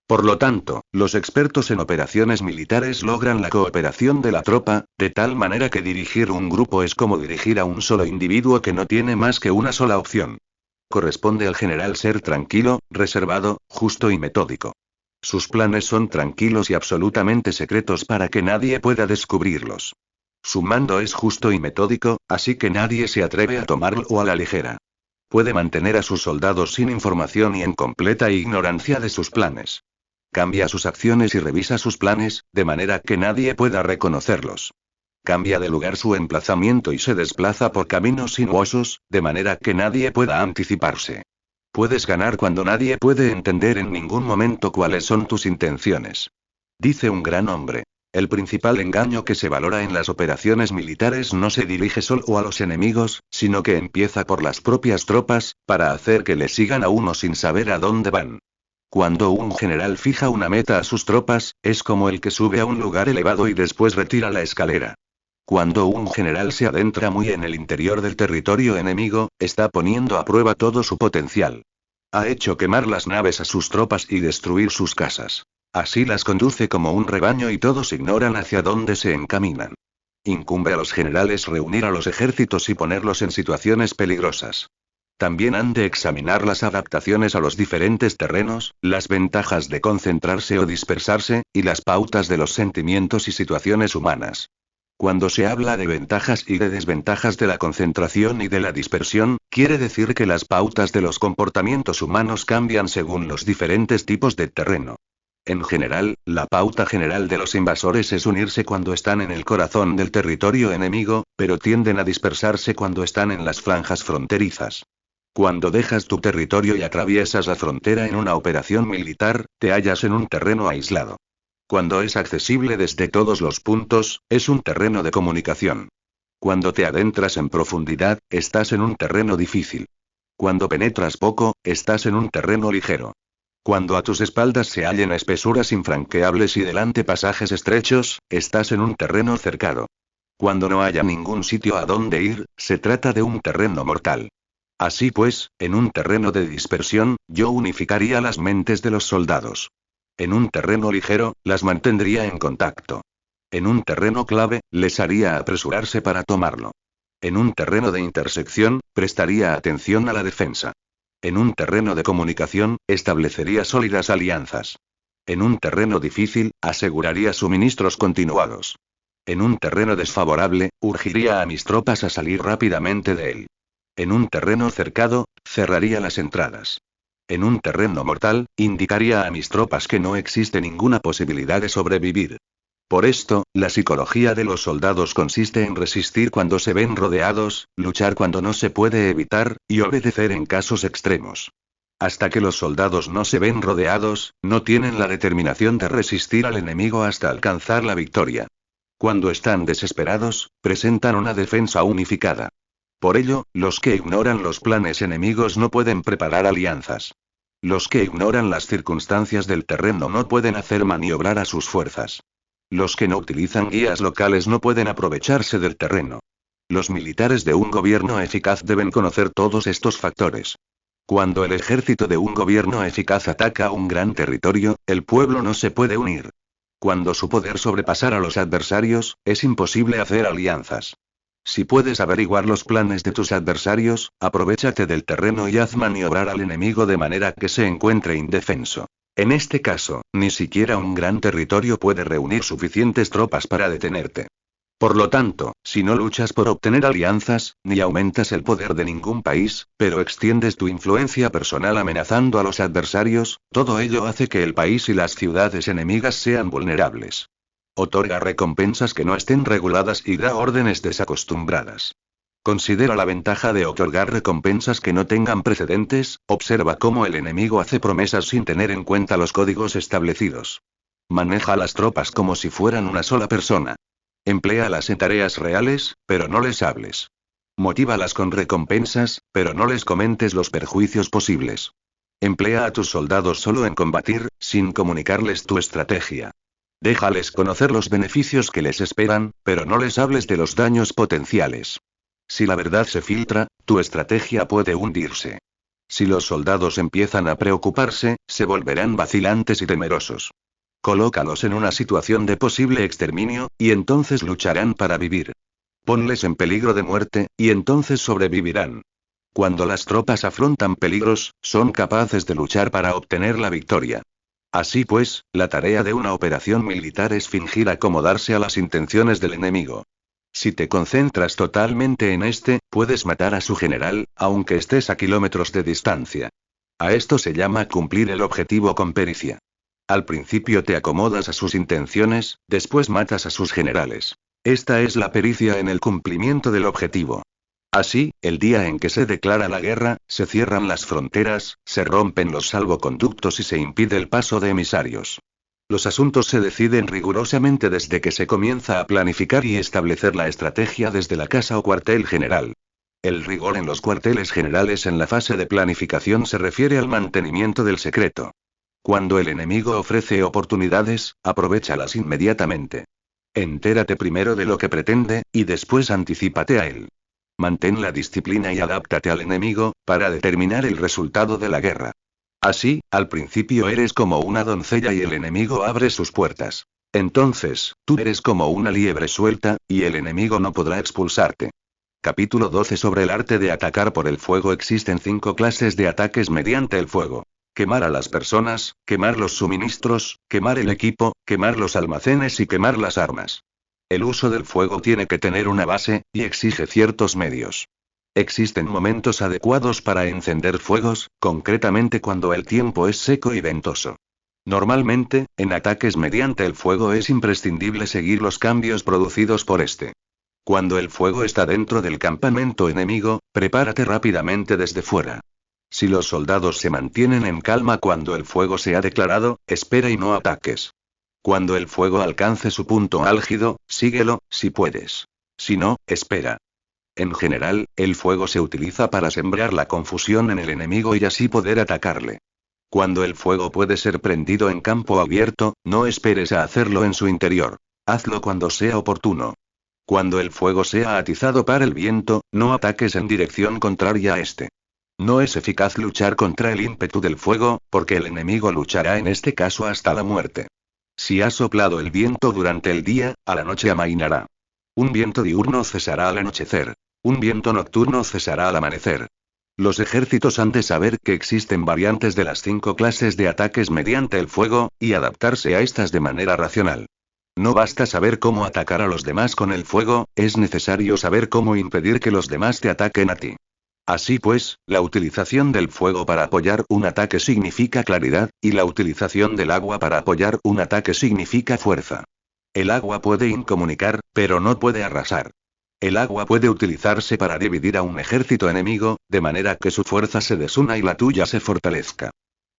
Por lo tanto, los expertos en operaciones militares logran la cooperación de la tropa, de tal manera que dirigir un grupo es como dirigir a un solo individuo que no tiene más que una sola opción. Corresponde al general ser tranquilo, reservado, justo y metódico. Sus planes son tranquilos y absolutamente secretos para que nadie pueda descubrirlos. Su mando es justo y metódico, así que nadie se atreve a tomarlo a la ligera. Puede mantener a sus soldados sin información y en completa ignorancia de sus planes. Cambia sus acciones y revisa sus planes, de manera que nadie pueda reconocerlos. Cambia de lugar su emplazamiento y se desplaza por caminos sinuosos, de manera que nadie pueda anticiparse. Puedes ganar cuando nadie puede entender en ningún momento cuáles son tus intenciones. Dice un gran hombre: el principal engaño que se valora en las operaciones militares no se dirige solo a los enemigos, sino que empieza por las propias tropas, para hacer que le sigan a uno sin saber a dónde van. Cuando un general fija una meta a sus tropas, es como el que sube a un lugar elevado y después retira la escalera. Cuando un general se adentra muy en el interior del territorio enemigo, está poniendo a prueba todo su potencial. Ha hecho quemar las naves a sus tropas y destruir sus casas. Así las conduce como un rebaño y todos ignoran hacia dónde se encaminan. Incumbe a los generales reunir a los ejércitos y ponerlos en situaciones peligrosas. También han de examinar las adaptaciones a los diferentes terrenos, las ventajas de concentrarse o dispersarse, y las pautas de los sentimientos y situaciones humanas. Cuando se habla de ventajas y de desventajas de la concentración y de la dispersión, quiere decir que las pautas de los comportamientos humanos cambian según los diferentes tipos de terreno. En general, la pauta general de los invasores es unirse cuando están en el corazón del territorio enemigo, pero tienden a dispersarse cuando están en las franjas fronterizas. Cuando dejas tu territorio y atraviesas la frontera en una operación militar, te hallas en un terreno aislado. Cuando es accesible desde todos los puntos, es un terreno de comunicación. Cuando te adentras en profundidad, estás en un terreno difícil. Cuando penetras poco, estás en un terreno ligero. Cuando a tus espaldas se hallen espesuras infranqueables y delante pasajes estrechos, estás en un terreno cercado. Cuando no haya ningún sitio a donde ir, se trata de un terreno mortal. Así pues, en un terreno de dispersión, yo unificaría las mentes de los soldados. En un terreno ligero, las mantendría en contacto. En un terreno clave, les haría apresurarse para tomarlo. En un terreno de intersección, prestaría atención a la defensa. En un terreno de comunicación, establecería sólidas alianzas. En un terreno difícil, aseguraría suministros continuados. En un terreno desfavorable, urgiría a mis tropas a salir rápidamente de él. En un terreno cercado, cerraría las entradas. En un terreno mortal, indicaría a mis tropas que no existe ninguna posibilidad de sobrevivir. Por esto, la psicología de los soldados consiste en resistir cuando se ven rodeados, luchar cuando no se puede evitar, y obedecer en casos extremos. Hasta que los soldados no se ven rodeados, no tienen la determinación de resistir al enemigo hasta alcanzar la victoria. Cuando están desesperados, presentan una defensa unificada. Por ello, los que ignoran los planes enemigos no pueden preparar alianzas. Los que ignoran las circunstancias del terreno no pueden hacer maniobrar a sus fuerzas. Los que no utilizan guías locales no pueden aprovecharse del terreno. Los militares de un gobierno eficaz deben conocer todos estos factores. Cuando el ejército de un gobierno eficaz ataca un gran territorio, el pueblo no se puede unir. Cuando su poder sobrepasara a los adversarios, es imposible hacer alianzas. Si puedes averiguar los planes de tus adversarios, aprovéchate del terreno y haz maniobrar al enemigo de manera que se encuentre indefenso. En este caso, ni siquiera un gran territorio puede reunir suficientes tropas para detenerte. Por lo tanto, si no luchas por obtener alianzas, ni aumentas el poder de ningún país, pero extiendes tu influencia personal amenazando a los adversarios, todo ello hace que el país y las ciudades enemigas sean vulnerables. Otorga recompensas que no estén reguladas y da órdenes desacostumbradas. Considera la ventaja de otorgar recompensas que no tengan precedentes, observa cómo el enemigo hace promesas sin tener en cuenta los códigos establecidos. Maneja a las tropas como si fueran una sola persona. Empléalas en tareas reales, pero no les hables. Motívalas con recompensas, pero no les comentes los perjuicios posibles. Emplea a tus soldados solo en combatir, sin comunicarles tu estrategia. Déjales conocer los beneficios que les esperan, pero no les hables de los daños potenciales. Si la verdad se filtra, tu estrategia puede hundirse. Si los soldados empiezan a preocuparse, se volverán vacilantes y temerosos. Colócalos en una situación de posible exterminio, y entonces lucharán para vivir. Ponles en peligro de muerte, y entonces sobrevivirán. Cuando las tropas afrontan peligros, son capaces de luchar para obtener la victoria. Así pues, la tarea de una operación militar es fingir acomodarse a las intenciones del enemigo. Si te concentras totalmente en este, puedes matar a su general, aunque estés a kilómetros de distancia. A esto se llama cumplir el objetivo con pericia. Al principio te acomodas a sus intenciones, después matas a sus generales. Esta es la pericia en el cumplimiento del objetivo. Así, el día en que se declara la guerra, se cierran las fronteras, se rompen los salvoconductos y se impide el paso de emisarios. Los asuntos se deciden rigurosamente desde que se comienza a planificar y establecer la estrategia desde la casa o cuartel general. El rigor en los cuarteles generales en la fase de planificación se refiere al mantenimiento del secreto. Cuando el enemigo ofrece oportunidades, aprovéchalas inmediatamente. Entérate primero de lo que pretende, y después anticípate a él. Mantén la disciplina y adáptate al enemigo, para determinar el resultado de la guerra. Así, al principio eres como una doncella y el enemigo abre sus puertas. Entonces, tú eres como una liebre suelta, y el enemigo no podrá expulsarte. Capítulo 12 sobre el arte de atacar por el fuego. Existen 5 clases de ataques mediante el fuego. Quemar a las personas, quemar los suministros, quemar el equipo, quemar los almacenes y quemar las armas. El uso del fuego tiene que tener una base, y exige ciertos medios. Existen momentos adecuados para encender fuegos, concretamente cuando el tiempo es seco y ventoso. Normalmente, en ataques mediante el fuego es imprescindible seguir los cambios producidos por este. Cuando el fuego está dentro del campamento enemigo, prepárate rápidamente desde fuera. Si los soldados se mantienen en calma cuando el fuego se ha declarado, espera y no ataques. Cuando el fuego alcance su punto álgido, síguelo, si puedes. Si no, espera. En general, el fuego se utiliza para sembrar la confusión en el enemigo y así poder atacarle. Cuando el fuego puede ser prendido en campo abierto, no esperes a hacerlo en su interior. Hazlo cuando sea oportuno. Cuando el fuego sea atizado para el viento, no ataques en dirección contraria a este. No es eficaz luchar contra el ímpetu del fuego, porque el enemigo luchará en este caso hasta la muerte. Si ha soplado el viento durante el día, a la noche amainará. Un viento diurno cesará al anochecer. Un viento nocturno cesará al amanecer. Los ejércitos han de saber que existen variantes de las 5 clases de ataques mediante el fuego, y adaptarse a estas de manera racional. No basta saber cómo atacar a los demás con el fuego, es necesario saber cómo impedir que los demás te ataquen a ti. Así pues, la utilización del fuego para apoyar un ataque significa claridad, y la utilización del agua para apoyar un ataque significa fuerza. El agua puede incomunicar, pero no puede arrasar. El agua puede utilizarse para dividir a un ejército enemigo, de manera que su fuerza se desuna y la tuya se fortalezca.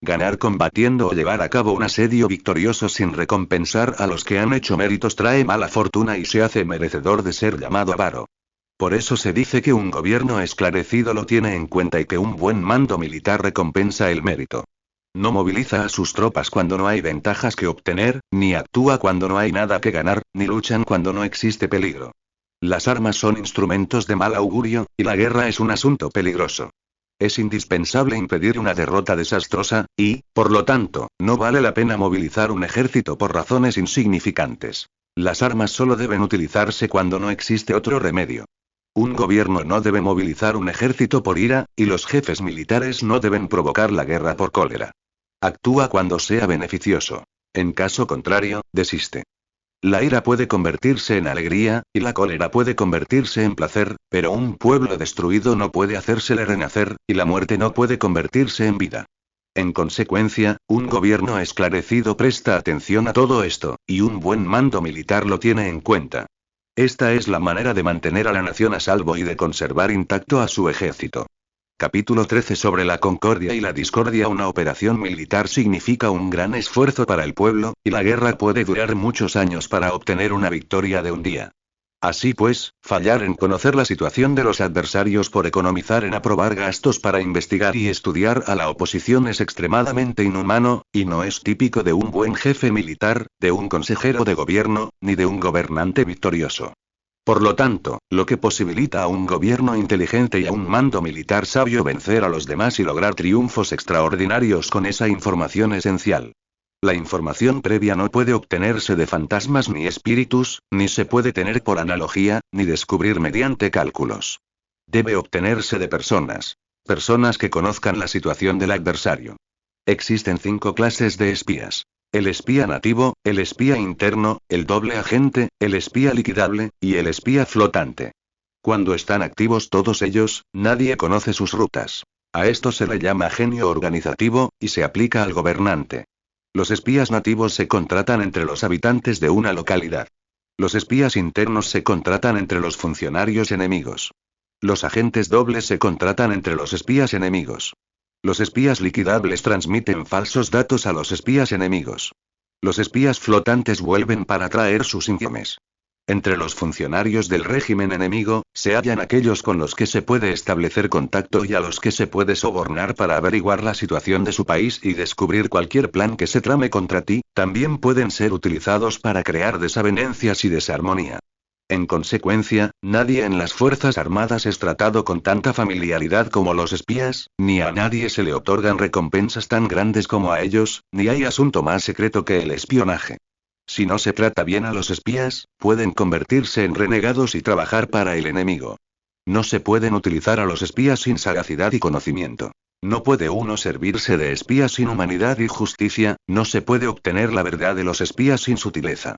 Ganar combatiendo o llevar a cabo un asedio victorioso sin recompensar a los que han hecho méritos trae mala fortuna y se hace merecedor de ser llamado avaro. Por eso se dice que un gobierno esclarecido lo tiene en cuenta y que un buen mando militar recompensa el mérito. No moviliza a sus tropas cuando no hay ventajas que obtener, ni actúa cuando no hay nada que ganar, ni luchan cuando no existe peligro. Las armas son instrumentos de mal augurio, y la guerra es un asunto peligroso. Es indispensable impedir una derrota desastrosa, y, por lo tanto, no vale la pena movilizar un ejército por razones insignificantes. Las armas solo deben utilizarse cuando no existe otro remedio. Un gobierno no debe movilizar un ejército por ira, y los jefes militares no deben provocar la guerra por cólera. Actúa cuando sea beneficioso. En caso contrario, desiste. La ira puede convertirse en alegría, y la cólera puede convertirse en placer, pero un pueblo destruido no puede hacérsele renacer, y la muerte no puede convertirse en vida. En consecuencia, un gobierno esclarecido presta atención a todo esto, y un buen mando militar lo tiene en cuenta. Esta es la manera de mantener a la nación a salvo y de conservar intacto a su ejército. Capítulo 13 sobre la concordia y la discordia. Una operación militar significa un gran esfuerzo para el pueblo, y la guerra puede durar muchos años para obtener una victoria de un día. Así pues, fallar en conocer la situación de los adversarios por economizar en aprobar gastos para investigar y estudiar a la oposición es extremadamente inhumano, y no es típico de un buen jefe militar, de un consejero de gobierno, ni de un gobernante victorioso. Por lo tanto, lo que posibilita a un gobierno inteligente y a un mando militar sabio vencer a los demás y lograr triunfos extraordinarios con esa información esencial. La información previa no puede obtenerse de fantasmas ni espíritus, ni se puede tener por analogía, ni descubrir mediante cálculos. Debe obtenerse de personas. Personas que conozcan la situación del adversario. Existen 5 clases de espías. El espía nativo, el espía interno, el doble agente, el espía liquidable, y el espía flotante. Cuando están activos todos ellos, nadie conoce sus rutas. A esto se le llama genio organizativo, y se aplica al gobernante. Los espías nativos se contratan entre los habitantes de una localidad. Los espías internos se contratan entre los funcionarios enemigos. Los agentes dobles se contratan entre los espías enemigos. Los espías liquidables transmiten falsos datos a los espías enemigos. Los espías flotantes vuelven para traer sus informes. Entre los funcionarios del régimen enemigo, se hallan aquellos con los que se puede establecer contacto y a los que se puede sobornar para averiguar la situación de su país y descubrir cualquier plan que se trame contra ti. También pueden ser utilizados para crear desavenencias y desarmonía. En consecuencia, nadie en las Fuerzas Armadas es tratado con tanta familiaridad como los espías, ni a nadie se le otorgan recompensas tan grandes como a ellos, ni hay asunto más secreto que el espionaje. Si no se trata bien a los espías, pueden convertirse en renegados y trabajar para el enemigo. No se pueden utilizar a los espías sin sagacidad y conocimiento. No puede uno servirse de espías sin humanidad y justicia, no se puede obtener la verdad de los espías sin sutileza.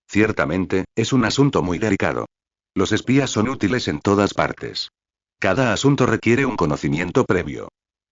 Ciertamente, es un asunto muy delicado. Los espías son útiles en todas partes. Cada asunto requiere un conocimiento previo.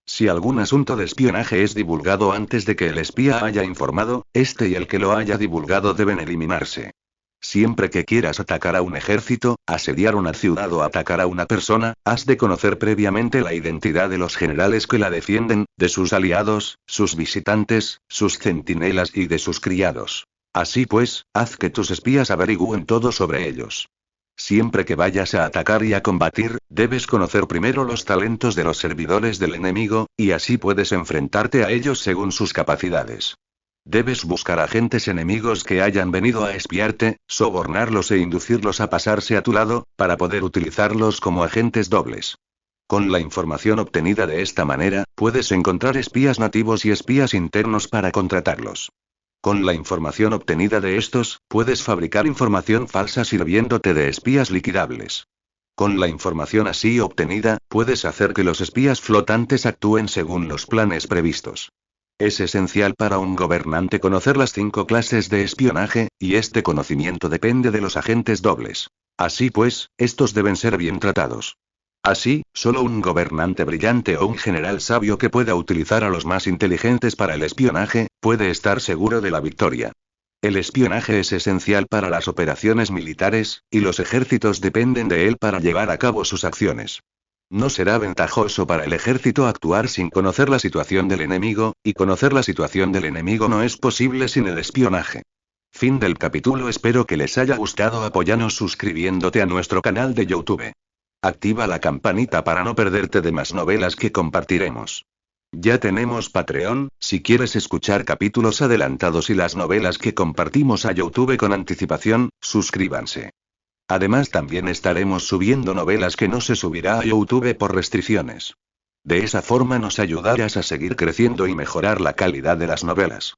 Si algún asunto de espionaje es divulgado antes de que el espía haya informado, este y el que lo haya divulgado deben eliminarse. Siempre que quieras atacar a un ejército, asediar una ciudad o atacar a una persona, has de conocer previamente la identidad de los generales que la defienden, de sus aliados, sus visitantes, sus centinelas y de sus criados. Así pues, haz que tus espías averigüen todo sobre ellos. Siempre que vayas a atacar y a combatir, debes conocer primero los talentos de los servidores del enemigo, y así puedes enfrentarte a ellos según sus capacidades. Debes buscar agentes enemigos que hayan venido a espiarte, sobornarlos e inducirlos a pasarse a tu lado, para poder utilizarlos como agentes dobles. Con la información obtenida de esta manera, puedes encontrar espías nativos y espías internos para contratarlos. Con la información obtenida de estos, puedes fabricar información falsa sirviéndote de espías liquidables. Con la información así obtenida, puedes hacer que los espías flotantes actúen según los planes previstos. Es esencial para un gobernante conocer las 5 clases de espionaje, y este conocimiento depende de los agentes dobles. Así pues, estos deben ser bien tratados. Así, solo un gobernante brillante o un general sabio que pueda utilizar a los más inteligentes para el espionaje, puede estar seguro de la victoria. El espionaje es esencial para las operaciones militares, y los ejércitos dependen de él para llevar a cabo sus acciones. No será ventajoso para el ejército actuar sin conocer la situación del enemigo, y conocer la situación del enemigo no es posible sin el espionaje. Fin del capítulo. Espero que les haya gustado. Apóyanos suscribiéndote a nuestro canal de YouTube. Activa la campanita para no perderte de más novelas que compartiremos. Ya tenemos Patreon, si quieres escuchar capítulos adelantados y las novelas que compartimos a YouTube con anticipación, suscríbanse. Además también estaremos subiendo novelas que no se subirá a YouTube por restricciones. De esa forma nos ayudarás a seguir creciendo y mejorar la calidad de las novelas.